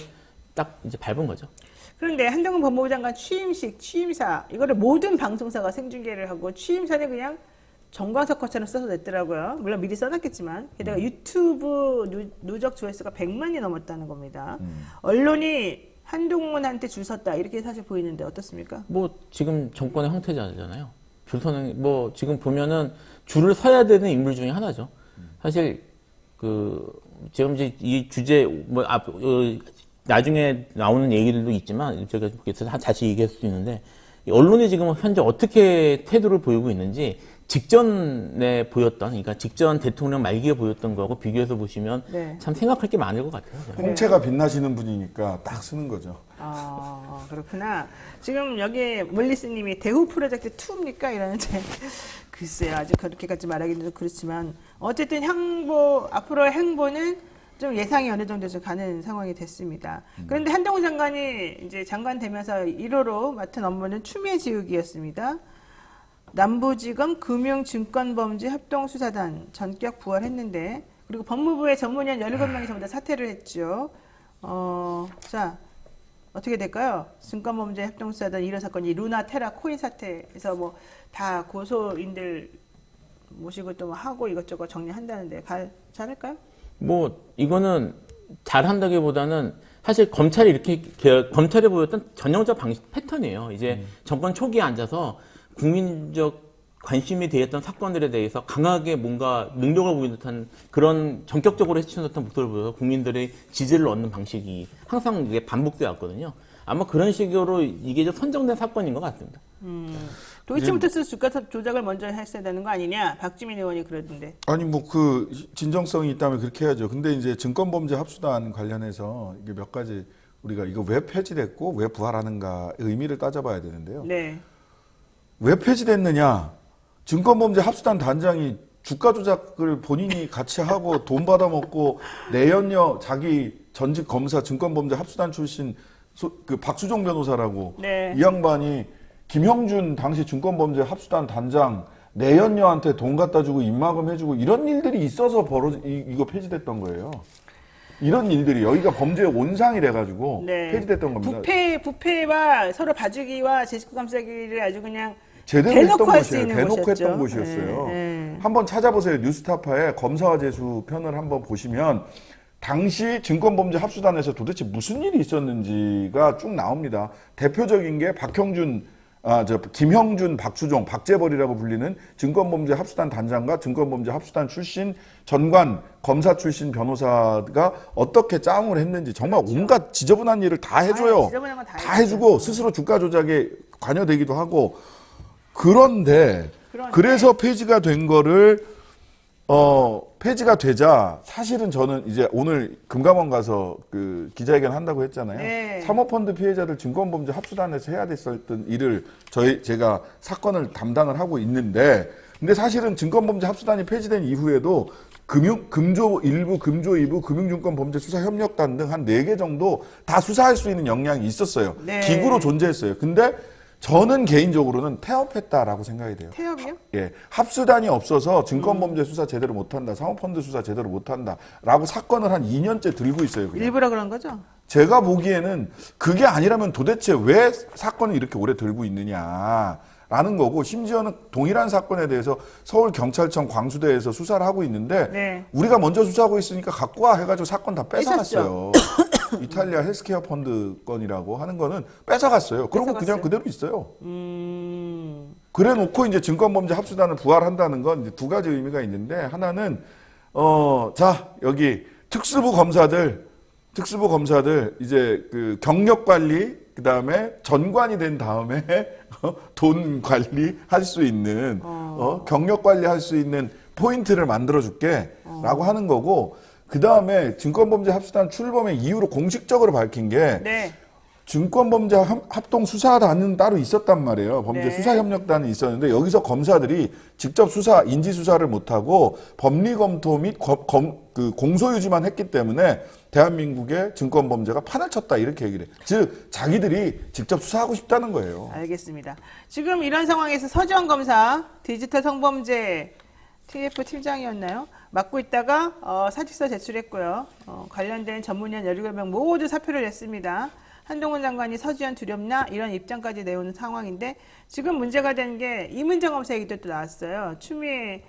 딱 이제 밟은 거죠. 그런데 한동훈 법무부 장관 취임식, 취임사 이거를 모든 방송사가 생중계를 하고 취임사는 그냥 정광석 것처럼 써서 냈더라고요. 물론 미리 써놨겠지만 게다가 유튜브 누적 조회수가 100만이 넘었다는 겁니다. 언론이 한동훈한테 줄 섰다 이렇게 사실 보이는데 어떻습니까? 뭐 지금 정권의 황태자잖아요. 줄 서는 뭐 지금 보면은 줄을 서야 되는 인물 중에 하나죠. 사실 그 지금 이제 이 주제 뭐 나중에 나오는 얘기들도 있지만 제가 다시 얘기할 수 있는데 언론이 지금 현재 어떻게 태도를 보이고 있는지 직전에 보였던, 그러니까 직전 대통령 말기에 보였던 거하고 비교해서 보시면 네. 참 생각할 게 많을 것 같아요. 홍채가 빛나시는 분이니까 딱 쓰는 거죠. 아, 그렇구나. 지금 여기 몰리스님이 대후 프로젝트 2입니까? 이러는데 글쎄요, 아직 그렇게까지 말하기는 좀 그렇지만 어쨌든 앞으로의 행보는 좀 예상이 어느 정도 좀 가는 상황이 됐습니다. 그런데 한동훈 장관이 이제 장관 되면서 1호로 맡은 업무는 추미애 지우기였습니다. 남부지검 금융증권범죄합동수사단 전격 부활했는데 그리고 법무부의 전문위원 17명이 전부 다 사퇴를 했죠. 자, 어떻게 될까요? 증권범죄합동수사단 이런 사건이 루나 테라 코인 사태에서 뭐 다 고소인들 모시고 또 하고 이것저것 정리한다는데 잘할까요? 뭐 이거는 잘한다기보다는 사실 검찰이 검찰이 보였던 전형적 방식 패턴이에요. 이제 정권 초기에 앉아서 국민적 관심이 되었던 사건들에 대해서 강하게 뭔가 능력을 보이는 듯한 그런 전격적으로 해치는 듯한 목소리를 보여서 국민들의 지지를 얻는 방식이 항상 이게 반복되어 왔거든요. 아마 그런 식으로 이게 좀 선정된 사건인 것 같습니다. 도이치모터스 주가 조작을 먼저 했어야 되는 거 아니냐? 박주민 의원이 그러던데. 아니 뭐 그 진정성이 있다면 그렇게 해야죠. 근데 이제 증권범죄 합수단 관련해서 이게 몇 가지 우리가 이거 왜 폐지됐고 왜 부활하는가 의미를 따져봐야 되는데요. 네. 왜 폐지됐느냐? 증권범죄 합수단 단장이 주가 조작을 본인이 같이 하고 돈 받아먹고 내연녀 자기 전직 검사 증권범죄 합수단 출신 그 박수종 변호사라고 네. 이 양반이 김형준 당시 증권범죄 합수단 단장 내연녀한테 돈 갖다 주고 입막음 해주고 이런 일들이 있어서 이거 폐지됐던 거예요. 이런 일들이 여기가 범죄의 온상이 돼가지고 네. 폐지됐던 겁니다. 부패와 서로 봐주기와 제식구 감싸기를 아주 그냥 제대로 대놓고 했던 할 수 곳이에요. 있는 대놓고 곳이었죠. 했던 곳이었어요. 네. 한번 찾아보세요. 뉴스타파의 검사와 재수 편을 한번 보시면 당시 증권범죄 합수단에서 도대체 무슨 일이 있었는지가 쭉 나옵니다. 대표적인 게 김형준, 박수종, 박재벌이라고 불리는 증권범죄 합수단 단장과 증권범죄 합수단 출신 전관 검사 출신 변호사가 어떻게 짜응을 했는지 정말 온갖 지저분한 일을 다 해줘요. 지저분한 건다 다 해주고 스스로 주가 조작에 관여되기도 하고 그런데 그래서 폐지가 된 거를 폐지가 되자 사실은 저는 이제 오늘 금감원 가서 그 기자회견 한다고 했잖아요. 네. 사모펀드 피해자들 증권범죄 합수단에서 해야 됐었던 일을 제가 사건을 담당을 하고 있는데 근데 사실은 증권범죄 합수단이 폐지된 이후에도 금조 1부, 금조 2부, 금융증권범죄수사협력단 등 한 4개 정도 다 수사할 수 있는 역량이 있었어요. 네. 기구로 존재했어요. 근데 저는 개인적으로는 태업했다라고 생각이 돼요. 태엽이요? 예, 합수단이 없어서 증권범죄 수사 제대로 못한다, 사모펀드 수사 제대로 못한다라고 사건을 한 2년째 들고 있어요. 그냥. 일부러 그런 거죠? 제가 보기에는 그게 아니라면 도대체 왜 사건을 이렇게 오래 들고 있느냐라는 거고 심지어는 동일한 사건에 대해서 서울경찰청 광수대에서 수사를 하고 있는데 네. 우리가 먼저 수사하고 있으니까 갖고 와 해가지고 사건 다 뺏어갔어요. 이탈리아 헬스케어 펀드 건이라고 하는 거는 뺏어갔어요. 그러고 그냥 그대로 있어요. 그래 놓고 이제 증권범죄 합수단을 부활한다는 건 이제 두 가지 의미가 있는데 하나는 여기 특수부 검사들 이제 그 경력 관리 그다음에 전관이 된 다음에 돈 관리 할 수 있는 경력 관리 할 수 있는 포인트를 만들어 줄게라고 하는 거고 그다음에 증권범죄 합수단 출범의 이유로 공식적으로 밝힌 게 네. 증권범죄 합동수사단은 따로 있었단 말이에요. 범죄 네. 수사협력단이 있었는데 여기서 검사들이 직접 인지수사를 못하고 법리검토 및 공소유지만 했기 때문에 대한민국의 증권범죄가 판을 쳤다 이렇게 얘기를 해요. 즉 자기들이 직접 수사하고 싶다는 거예요. 알겠습니다. 지금 이런 상황에서 서지원 검사 디지털 성범죄 TF 팀장이었나요? 맡고 있다가 사직서 제출했고요. 관련된 전문위원 17명 모두 사표를 냈습니다. 한동훈 장관이 서지현 두렵나 이런 입장까지 내오는 상황인데 지금 문제가 된 게 이문정 검사 얘기도 또 나왔어요. 추미애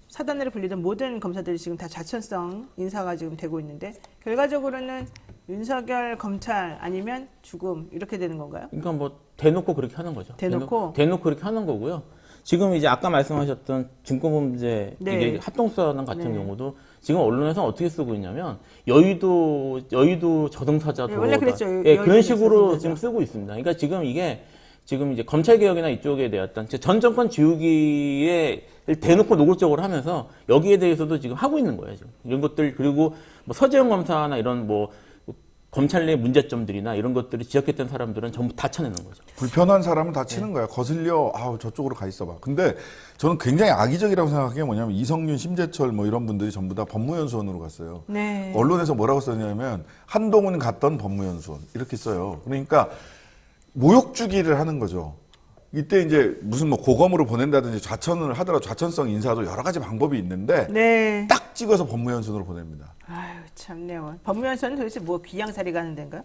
사단으로 불리던 모든 검사들이 지금 다 자천성 인사가 지금 되고 있는데 결과적으로는 윤석열 검찰 아니면 죽음 이렇게 되는 건가요? 그러니까 뭐 대놓고 그렇게 하는 거죠. 대놓고? 대놓고 그렇게 하는 거고요. 지금 이제 아까 말씀하셨던 증거범죄 네. 이게 합동수사단 같은 네. 경우도 지금 언론에서 어떻게 쓰고 있냐면 여의도 저승사자 네, 도로다. 원래 그랬죠. 예, 그런 여의도 식으로 저승사자. 지금 쓰고 있습니다. 그러니까 지금 이게 지금 이제 검찰 개혁이나 이쪽에 대한 전 정권 지우기에 대놓고 노골적으로 하면서 여기에 대해서도 지금 하고 있는 거예요. 지금 이런 것들 그리고 뭐 서재영 검사나 이런 뭐 검찰 내 문제점들이나 이런 것들을 지적했던 사람들은 전부 다 쳐내는 거죠. 불편한 사람은 다 치는 거야. 거슬려. 아우 저쪽으로 가 있어봐. 근데 저는 굉장히 악의적이라고 생각하는 게 뭐냐면 이성윤, 심재철 뭐 이런 분들이 전부 다 법무연수원으로 갔어요. 네. 언론에서 뭐라고 썼냐면 한동훈 갔던 법무연수원 이렇게 써요. 그러니까 모욕 주기를 하는 거죠. 이때 이제 무슨 뭐 고검으로 보낸다든지 좌천을 하더라도 좌천성 인사도 여러 가지 방법이 있는데 네. 딱 찍어서 법무연수원으로 보냅니다. 아유 참네요. 법무연수원은 도대체 뭐 귀양살이 가는 데인가요?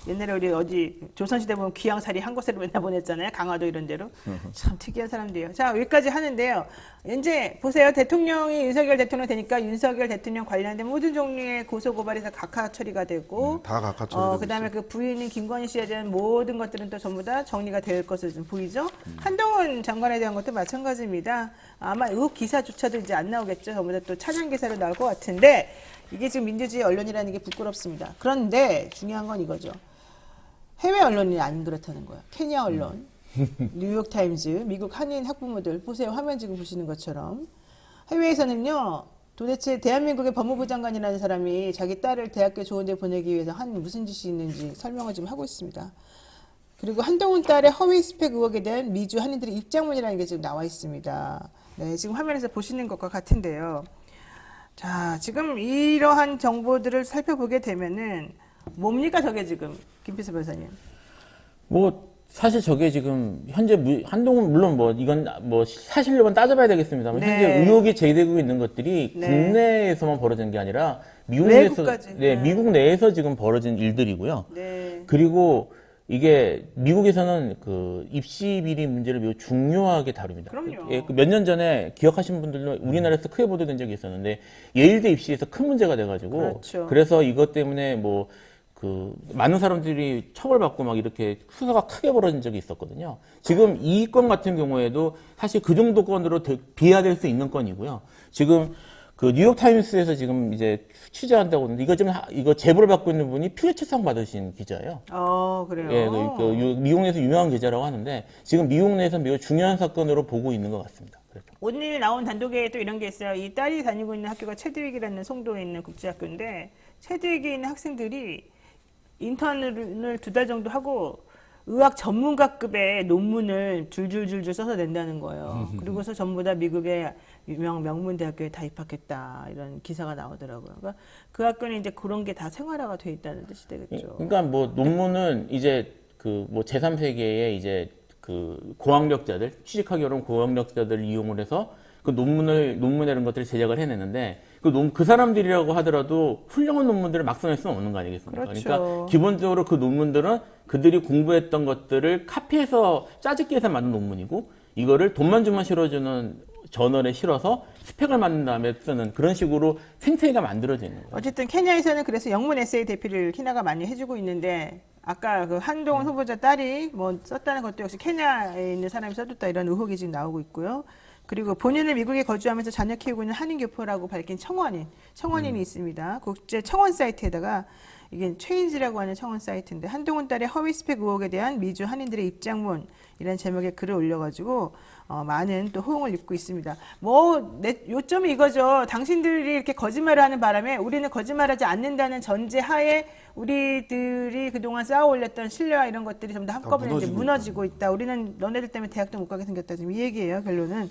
옛날에 우리 어디 조선시대 보면 귀양살이 한 곳으로 맨날 보냈잖아요. 강화도 이런 데로. 참 특이한 사람들이에요. 자 여기까지 하는데요. 이제 보세요. 대통령이 윤석열 대통령 되니까 윤석열 대통령 관련된 모든 종류의 고소고발에서 각하 처리가 되고 다 각하 처리되고 그다음에 그 부인인 김건희 씨에 대한 모든 것들은 또 전부 다 정리가 될 것으로 좀 보이죠. 한동훈 장관에 대한 것도 마찬가지입니다. 아마 의혹 기사조차도 이제 안 나오겠죠. 전부 다 또 차량 기사로 나올 것 같은데 이게 지금 민주주의 언론이라는 게 부끄럽습니다. 그런데 중요한 건 이거죠. 해외 언론이 안 그렇다는 거야. 케냐 언론, 뉴욕타임즈, 미국 한인 학부모들 보세요. 화면 지금 보시는 것처럼 해외에서는요. 도대체 대한민국의 법무부 장관이라는 사람이 자기 딸을 대학교 좋은 데 보내기 위해서 한 무슨 짓이 있는지 설명을 지금 하고 있습니다. 그리고 한동훈 딸의 허위 스펙 의혹에 대한 미주 한인들의 입장문이라는 게 지금 나와 있습니다. 네, 지금 화면에서 보시는 것과 같은데요. 자, 지금 이러한 정보들을 살펴보게 되면은 뭡니까 저게 지금 김필수 변호사님? 뭐 사실 저게 지금 현재 한동훈 물론 뭐 이건 뭐 사실로만 따져봐야 되겠습니다만 네. 현재 의혹이 제기되고 있는 것들이 네. 국내에서만 벌어진 게 아니라 미국 외국까지. 내에서 네, 네. 미국 내에서 지금 벌어진 일들이고요. 네. 그리고 이게 미국에서는 그 입시 비리 문제를 매우 중요하게 다룹니다. 그럼요. 예, 몇 년 전에 기억하시는 분들도 우리나라에서 크게 보도된 적이 있었는데 예일대 입시에서 큰 문제가 돼가지고 그렇죠. 그래서 이것 때문에 뭐 그 많은 사람들이 처벌받고 막 이렇게 수사가 크게 벌어진 적이 있었거든요. 지금 이 건 같은 경우에도 사실 그 정도 건으로 비하될 수 있는 건이고요. 지금 그 뉴욕 타임스에서 지금 이제 취재한다고 하는데 이거 제보를 받고 있는 분이 퓰리처상 받으신 기자예요. 그래요. 예, 미국 내에서 유명한 기자라고 하는데 지금 미국 내에서 매우 중요한 사건으로 보고 있는 것 같습니다. 그래서. 오늘 나온 단독에 또 이런 게 있어요. 이 딸이 다니고 있는 학교가 체드윅이라는 송도에 있는 국제학교인데 체드윅에 있는 학생들이 인턴을 2달 정도 하고 의학 전문가급의 논문을 줄줄줄줄 써서 낸다는 거예요. 그리고서 전부 다 미국의 유명 명문 대학교에 다 입학했다 이런 기사가 나오더라고요. 그러니까 그 학교는 이제 그런 게 다 생활화가 돼 있다는 뜻이 되겠죠. 그러니까 뭐 논문은 이제 그 뭐 제3세계의 이제 그 고학력자들 취직하기 어려운 고학력자들을 이용을 해서 그 논문에 이런 것들을 제작을 해내는데 그 사람들이라고 하더라도 훌륭한 논문들을 막 써낼 수는 없는 거 아니겠습니까? 그렇죠. 그러니까 기본적으로 그 논문들은 그들이 공부했던 것들을 카피해서 짜집기 해서 만든 논문이고 이거를 돈만 주면 실어주는 저널에 실어서 스펙을 만든 다음에 쓰는 그런 식으로 생태계가 만들어져 있는 거예요. 어쨌든 케냐에서는 그래서 영문 에세이 대피를 키나가 많이 해주고 있는데 아까 그 한동훈 후보자 딸이 뭐 썼다는 것도 역시 케냐에 있는 사람이 써줬다 이런 의혹이 지금 나오고 있고요. 그리고 본인을 미국에 거주하면서 자녀 키우고 있는 한인교포라고 밝힌 청원인이 있습니다. 국제 청원 사이트에다가 이게 최인지라고 하는 청원 사이트인데 한동훈 딸의 허위 스펙 의혹에 대한 미주 한인들의 입장문 이런 제목의 글을 올려가지고 많은 또 호응을 입고 있습니다. 요점이 이거죠. 당신들이 이렇게 거짓말을 하는 바람에 우리는 거짓말하지 않는다는 전제 하에 우리들이 그동안 쌓아 올렸던 신뢰와 이런 것들이 전부 다 한꺼번에 이제 무너지고 있다. 우리는 너네들 때문에 대학도 못 가게 생겼다. 지금 이 얘기예요, 결론은.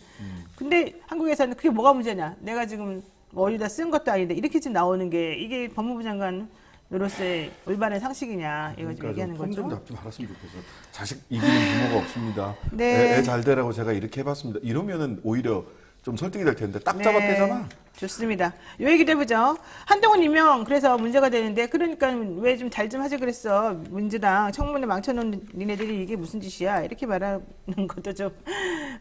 근데 한국에서는 그게 뭐가 문제냐? 내가 지금 어디다 쓴 것도 아닌데 이렇게 지금 나오는 게 이게 법무부 장관 으로서의 올바른 상식이냐 이거 좀 얘기하는 거죠. 좀 잡지 말았으면 좋겠어요. 자식 이기는 부모가 없습니다. 네. 애 잘 되라고 제가 이렇게 해봤습니다. 이러면은 오히려 좀 설득이 될 텐데 딱 네, 잡았대잖아. 좋습니다. 요 얘기도 해보죠. 한동훈 임명 그래서 문제가 되는데 그러니까 왜 좀 잘 좀 하지 그랬어. 민주당 청문회 망쳐놓은 니네들이 이게 무슨 짓이야. 이렇게 말하는 것도 좀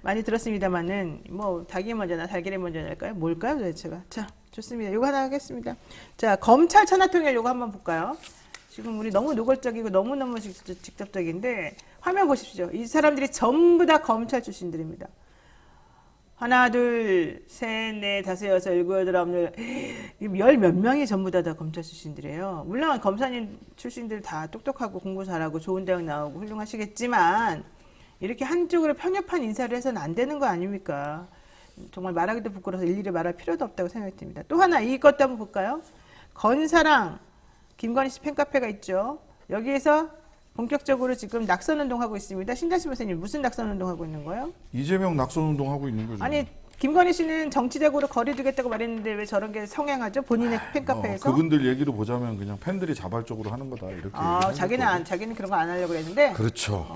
많이 들었습니다만은 뭐 닭이 먼저나 달걀이 먼저날까요? 뭘까요 도대체가. 자 좋습니다. 요거 하나 하겠습니다. 자 검찰 천하통일 요거 한번 볼까요? 지금 우리 너무 노골적이고 너무너무 직접적인데 화면 보십시오. 이 사람들이 전부 다 검찰 출신들입니다. 하나, 둘, 셋, 넷, 다섯, 여섯, 일곱, 여덟, 아홉, 열 몇 명이 전부 다 검찰 출신들이에요. 물론 검사님 출신들 다 똑똑하고 공부 잘하고 좋은 대학 나오고 훌륭하시겠지만 이렇게 한쪽으로 편협한 인사를 해서는 안 되는 거 아닙니까? 정말 말하기도 부끄러워서 일일이 말할 필요도 없다고 생각이 듭니다. 또 하나 이것도 한번 볼까요? 건사랑 김건희 씨 팬카페가 있죠. 여기에서 본격적으로 지금 낙선운동 하고 있습니다. 신장식 변호사님 무슨 낙선운동 하고 있는 거예요? 이재명 낙선운동 하고 있는 거죠. 아니 김건희 씨는 정치적으로 거리두겠다고 말했는데 왜 저런 게 성행하죠? 본인의 팬카페에서? 그분들 얘기로 보자면 그냥 팬들이 자발적으로 하는 거다 이렇게. 자기는 그런 거 안 하려고 그랬는데. 그렇죠.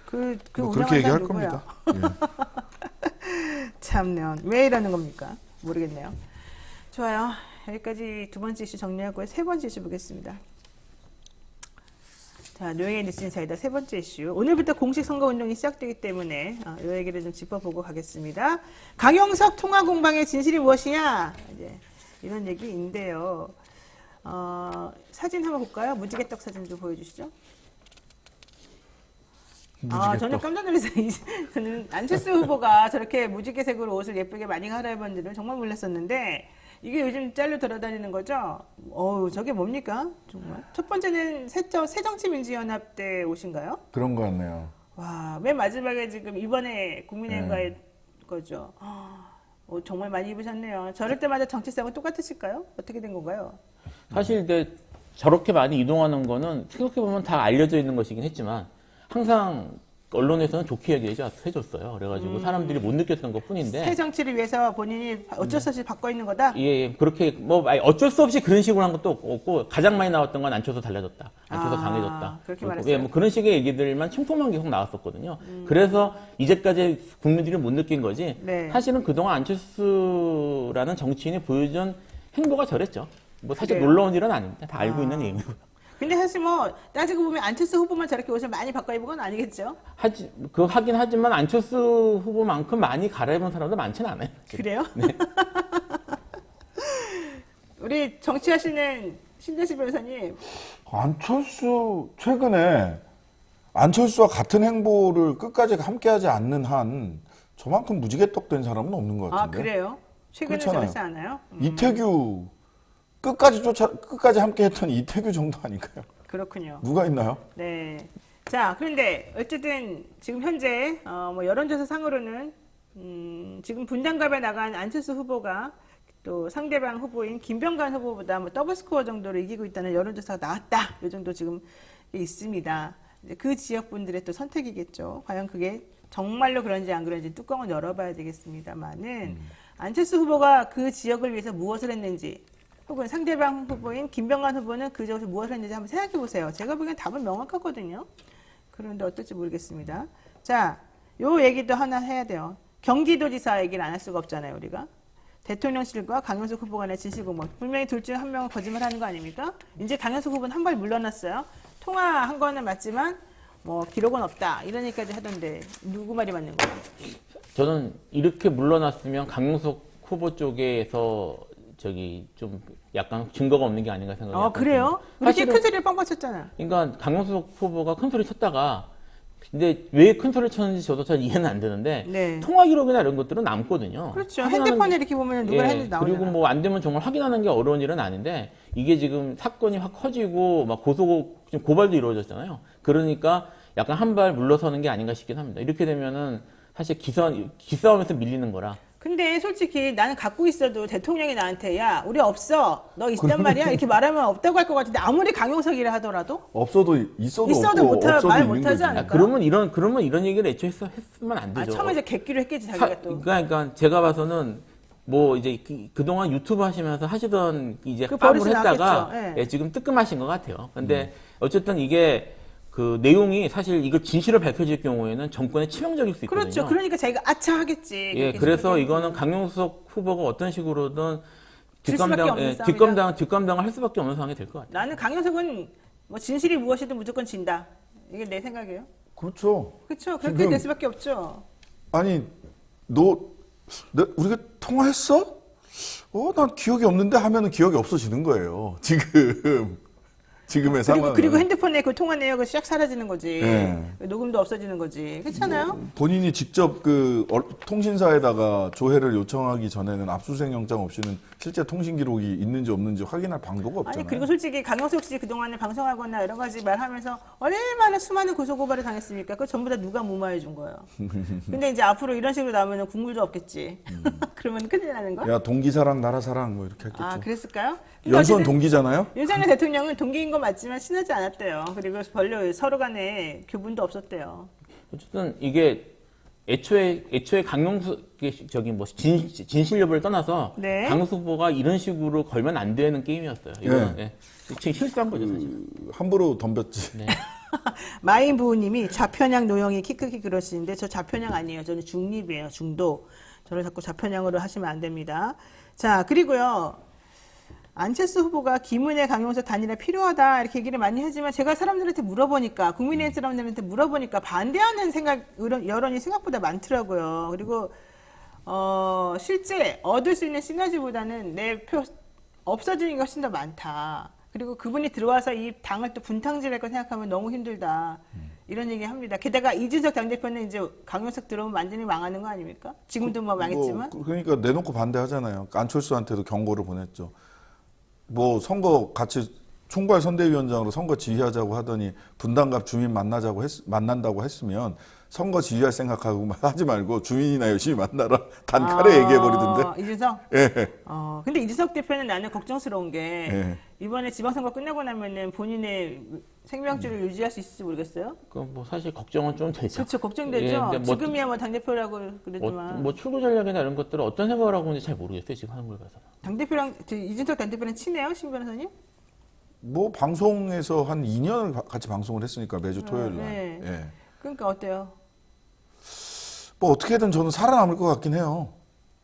그 뭐 운영하는 그렇게 얘기할 사람 누구야? 겁니다. 참요. 왜 이러는 겁니까? 모르겠네요. 좋아요. 여기까지 두 번째 이슈 정리하고 세 번째 이슈 보겠습니다. 자, 노영의 뉴스 인사이다 세 번째 이슈. 오늘부터 공식 선거운동이 시작되기 때문에 이 얘기를 좀 짚어보고 가겠습니다. 강용석 통화공방의 진실이 무엇이냐? 이제 이런 얘기인데요. 사진 한번 볼까요? 무지개떡 사진 좀 보여주시죠. 저는 깜짝 놀랐어요. 저는 안철수 후보가 저렇게 무지개색으로 옷을 예쁘게 많이 갈아입은 줄은 정말 몰랐었는데 이게 요즘 짤로 돌아다니는 거죠? 저게 뭡니까? 정말. 첫 번째는 새정치민주연합 때 옷인가요? 그런 거 같네요. 와, 맨 마지막에 지금 이번에 국민의힘과의 거죠. 정말 많이 입으셨네요. 저럴 때마다 정치성은 똑같으실까요? 어떻게 된 건가요? 사실 근데 저렇게 많이 이동하는 거는 생각해보면 다 알려져 있는 것이긴 했지만 항상 언론에서는 좋게 얘기해줬어요. 그래가지고 사람들이 못 느꼈던 것 뿐인데. 새 정치를 위해서 본인이 어쩔 수 없이 바꿔 있는 거다? 예, 그렇게 어쩔 수 없이 그런 식으로 한 것도 없고 가장 많이 나왔던 건 안철수 달라졌다. 안철수 강해졌다. 그렇게 말했어요. 예, 뭐 그런 식의 얘기들만 침통만 계속 나왔었거든요. 그래서 이제까지 국민들이 못 느낀 거지. 네. 사실은 그동안 안철수라는 정치인이 보여준 행보가 저랬죠. 뭐 사실 그래요? 놀라운 일은 아닙니다. 다 알고 있는 얘기고. 근데 사실 뭐 따지고 보면 안철수 후보만 저렇게 옷을 많이 바꿔 입은 건 아니겠죠? 하긴 하지만 안철수 후보만큼 많이 갈아입은 사람도 많지는 않아요. 그래요? 네. 우리 정치하시는 신대식 변호사님. 최근에 안철수와 같은 행보를 끝까지 함께하지 않는 한 저만큼 무지개떡 된 사람은 없는 것 같은데. 그래요? 최근에 그렇잖아요. 저렇지 않아요? 이태규 끝까지 함께했던 이태규 정도 아닌가요? 그렇군요. 누가 있나요? 네. 자, 그런데 어쨌든 지금 현재 뭐 여론조사 상으로는 지금 분당갑에 나간 안철수 후보가 또 상대방 후보인 김병관 후보보다 뭐 더블 스코어 정도로 이기고 있다는 여론조사가 나왔다. 이 정도 지금 있습니다. 이제 그 지역 분들의 또 선택이겠죠. 과연 그게 정말로 그런지 안 그런지 뚜껑을 열어봐야 되겠습니다만은 안철수 후보가 그 지역을 위해서 무엇을 했는지 혹은 상대방 후보인 김병관 후보는 그 지역에서 무엇을 했는지 한번 생각해 보세요. 제가 보기엔 답은 명확하거든요. 그런데 어떨지 모르겠습니다. 자, 요 얘기도 하나 해야 돼요. 경기도지사 얘기를 안 할 수가 없잖아요, 우리가. 대통령실과 강용석 후보 간의 진실공방. 분명히 둘 중 한 명은 거짓말하는 거 아닙니까? 이제 강용석 후보는 한 발 물러났어요. 통화한 거는 맞지만 뭐 기록은 없다. 이런 얘기까지 하던데 누구 말이 맞는 거예요? 저는 이렇게 물러났으면 강용석 후보 쪽에서 좀 약간 증거가 없는 게 아닌가 생각해요. 그래요? 이렇게 큰 소리를 뻥뻥 쳤잖아. 그러니까 강용석 후보가 큰 소리 쳤다가 근데 왜 큰 소리를 쳤는지 저도 잘 이해는 안 되는데 네. 통화 기록이나 이런 것들은 남거든요. 그렇죠. 핸드폰에 이렇게 보면 누가 했는지 나오잖아요. 그리고 뭐 안 되면 정말 확인하는 게 어려운 일은 아닌데 이게 지금 사건이 확 커지고 막 고발도 이루어졌잖아요. 그러니까 약간 한 발 물러서는 게 아닌가 싶긴 합니다. 이렇게 되면은 사실 기싸움에서 밀리는 거라. 근데 솔직히 나는 갖고 있어도 대통령이 나한테 야 우리 없어 너 있단 말이야 이렇게 말하면 없다고 할 것 같은데 아무리 강용석이라 하더라도 있어도 없고 말 있는 못하지 거지. 않을까? 그러면 이런 얘기를 애초에 했으면 안 되죠. 처음에 이제 객기로 했겠지 자기가 또. 그러니까 제가 봐서는 뭐 이제 그동안 유튜브 하시면서 하시던 이제 그 빠물 버릇이 했다가 나왔겠죠. 예. 지금 뜨끔하신 것 같아요. 근데 어쨌든 이게 그 내용이 사실 이거 진실을 밝혀질 경우에는 정권에 치명적일 수 있거든요. 그렇죠. 그러니까 자기가 아차 하겠지. 예, 그렇게 그래서 생각해요. 이거는 강용석 후보가 어떤 식으로든 질 수밖에 없는 싸움이다. 뒷감당을 할 수밖에 없는 상황이 될 것 같아요. 나는 강용석은 뭐 진실이 무엇이든 무조건 진다. 이게 내 생각이에요. 그렇죠. 그렇죠. 그렇게 지금- 될 수밖에 없죠. 아니, 우리가 통화했어? 난 기억이 없는데 하면은 기억이 없어지는 거예요. 지금의 상황은. 그리고 핸드폰에 그 통화 내역은 싹 사라지는 거지. 네. 녹음도 없어지는 거지. 그렇잖아요. 본인이 직접 통신사에다가 조회를 요청하기 전에는 압수수색 영장 없이는 실제 통신 기록이 있는지 없는지 확인할 방도가 없잖아요. 아니 그리고 솔직히 강용석 씨 그동안에 방송하거나 여러 가지 말하면서 얼마나 수많은 고소고발을 당했습니까? 그거 전부 다 누가 무마해 준 거예요. 근데 이제 앞으로 이런 식으로 나오면 국물도 없겠지. 그러면 큰일 나는 거야? 야, 동기사랑 나라사랑 뭐 이렇게 했겠죠. 아 그랬을까요? 근데 연수원 어쨌든 동기잖아요. 윤석열 대통령은 동기인 건 맞지만 친하지 않았대요. 그리고 별로 서로 간에 교분도 없었대요. 어쨌든 이게 애초에 강용석의 진실 여부를 떠나서 네. 강용석 후보가 이런 식으로 걸면 안 되는 게임이었어요. 이거는 지금 실수한 거죠, 사실. 함부로 덤볐지. 네. 마인 부우님이 좌편향 노영이 키크키 그러시는데 저 좌편향 아니에요. 저는 중립이에요. 중도. 저를 자꾸 좌편향으로 하시면 안 됩니다. 자 그리고요. 안철수 후보가 김은혜, 강용석 단일화 필요하다 이렇게 얘기를 많이 하지만 제가 사람들한테 물어보니까 국민의힘 사람들한테 물어보니까 반대하는 여론이 생각보다 많더라고요. 그리고 실제 얻을 수 있는 시너지보다는 내 표 없어지는 게 훨씬 더 많다. 그리고 그분이 들어와서 이 당을 또 분탕질할 거 생각하면 너무 힘들다. 이런 얘기 합니다. 게다가 이준석 당대표는 이제 강용석 들어오면 완전히 망하는 거 아닙니까? 지금도 뭐 망했지만. 그러니까 내놓고 반대하잖아요. 안철수한테도 경고를 보냈죠. 뭐 선거 같이 총괄 선대위원장으로 선거 지휘하자고 하더니 분당갑 주민 만난다고 했으면 선거 지휘할 생각하고 하지 말고 주민이나 열심히 만나라 단칼에 얘기해버리던데. 이준석? 예. 근데 이준석 대표는 나는 걱정스러운 게 예. 이번에 지방선거 끝나고 나면은 본인의 생명줄을 유지할 수 있을지 모르겠어요. 뭐 사실 걱정은 좀 되죠. 그렇죠. 걱정되죠. 예, 근데 뭐- 지금이야 뭐 당대표라고 그러지만. 뭐 출구 전략이나 이런 것들을 어떤 생각을 하고 있는지 잘 모르겠어요. 지금 하는 걸 봐서. 당대표랑, 이준석 당대표랑 친해요? 신 변호사님? 뭐 방송에서 한 2년을 같이 방송을 했으니까 매주 토요일 날. 네. 예. 그러니까 어때요? 뭐 어떻게든 저는 살아남을 것 같긴 해요.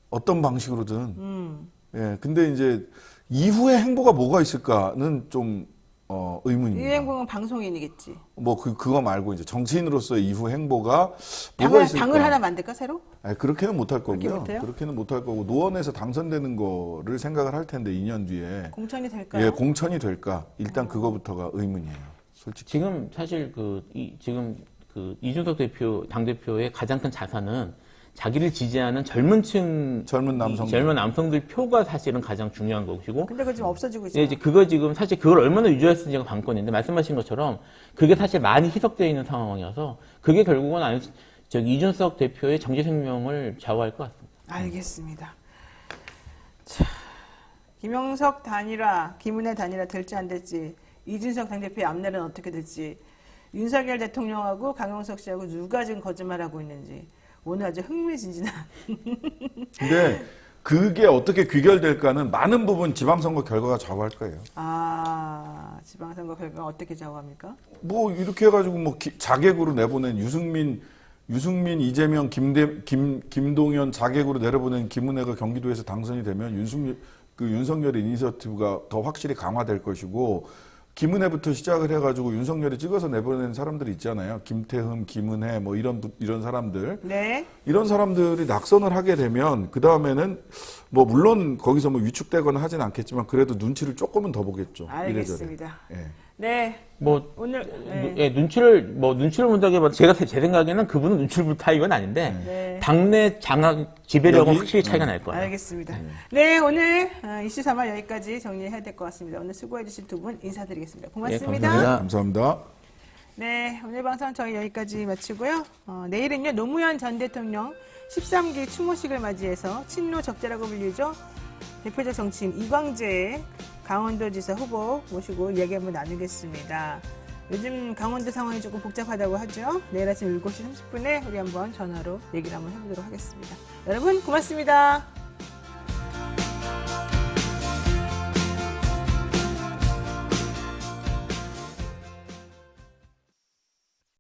어떤 방식으로든. 예. 근데 이제 이후의 행보가 뭐가 있을까는 좀 이 의문입니다. 행보는 방송인이겠지. 뭐 그거 말고 이제 정치인으로서의 이후 행보가 뭐가 있을까? 당을 하나 만들까 새로? 아니, 그렇게는 못할 그렇게 거고요. 못해요? 그렇게는 못할 거고 노원에서 당선되는 거를 생각을 할 텐데 2년 뒤에 공천이 될까요? 예, 공천이 될까? 일단 그거부터가 의문이에요. 솔직히. 지금 사실 지금 이준석 당 대표의 가장 큰 자산은 자기를 지지하는 젊은 남성들 표가 사실은 가장 중요한 것이고. 근데 그거 지금 없어지고 있죠. 네, 이제 그거 지금 사실 그걸 얼마나 유지할 수 있는지가 관건인데 말씀하신 것처럼 그게 사실 많이 희석되어 있는 상황이어서 그게 결국은 이준석 대표의 정치 생명을 좌우할 것 같습니다. 알겠습니다. 자, 김영석 단일화, 김은혜 단일화 될지 안 될지, 이준석 당대표의 앞날은 어떻게 될지, 윤석열 대통령하고 강용석 씨하고 누가 지금 거짓말하고 있는지 오늘 아주 흥미진진한. 근데 그게 어떻게 귀결될까는 많은 부분 지방선거 결과가 좌우할 거예요. 지방선거 결과 어떻게 좌우합니까? 뭐 이렇게 해가지고 뭐 자객으로 내보낸 유승민, 이재명, 김동연 자객으로 내려보낸 김은혜가 경기도에서 당선이 되면 윤석열의 이니셔티브가 더 확실히 강화될 것이고 김은혜부터 시작을 해가지고 윤석열이 찍어서 내보낸 사람들이 있잖아요. 김태흠, 김은혜 뭐 이런 사람들. 네. 이런 사람들이 낙선을 하게 되면 그 다음에는 뭐 물론 거기서 뭐 위축되거나 하진 않겠지만 그래도 눈치를 조금은 더 보겠죠. 알겠습니다. 이래저래. 예. 네. 오늘 네. 눈치를 본다기보다 제 생각에는 그분은 눈치를 볼 타입은 아닌데 네. 당내 장악 지배력은 확실히 차이가 날 거예요. 알겠습니다. 네, 오늘 이슈 3화 여기까지 정리해야 될 것 같습니다. 오늘 수고해주신 두 분 인사드리겠습니다. 고맙습니다. 감사합니다. 감사합니다. 네, 오늘 방송 저희 여기까지 마치고요. 내일은요, 노무현 전 대통령 13기 추모식을 맞이해서 친노 적자라고 불리죠. 대표적 정치인 이광재 강원도지사 후보 모시고 이야기 한번 나누겠습니다. 요즘 강원도 상황이 조금 복잡하다고 하죠. 내일 아침 7시 30분에 우리 한번 전화로 얘기를 한번 해보도록 하겠습니다. 여러분 고맙습니다.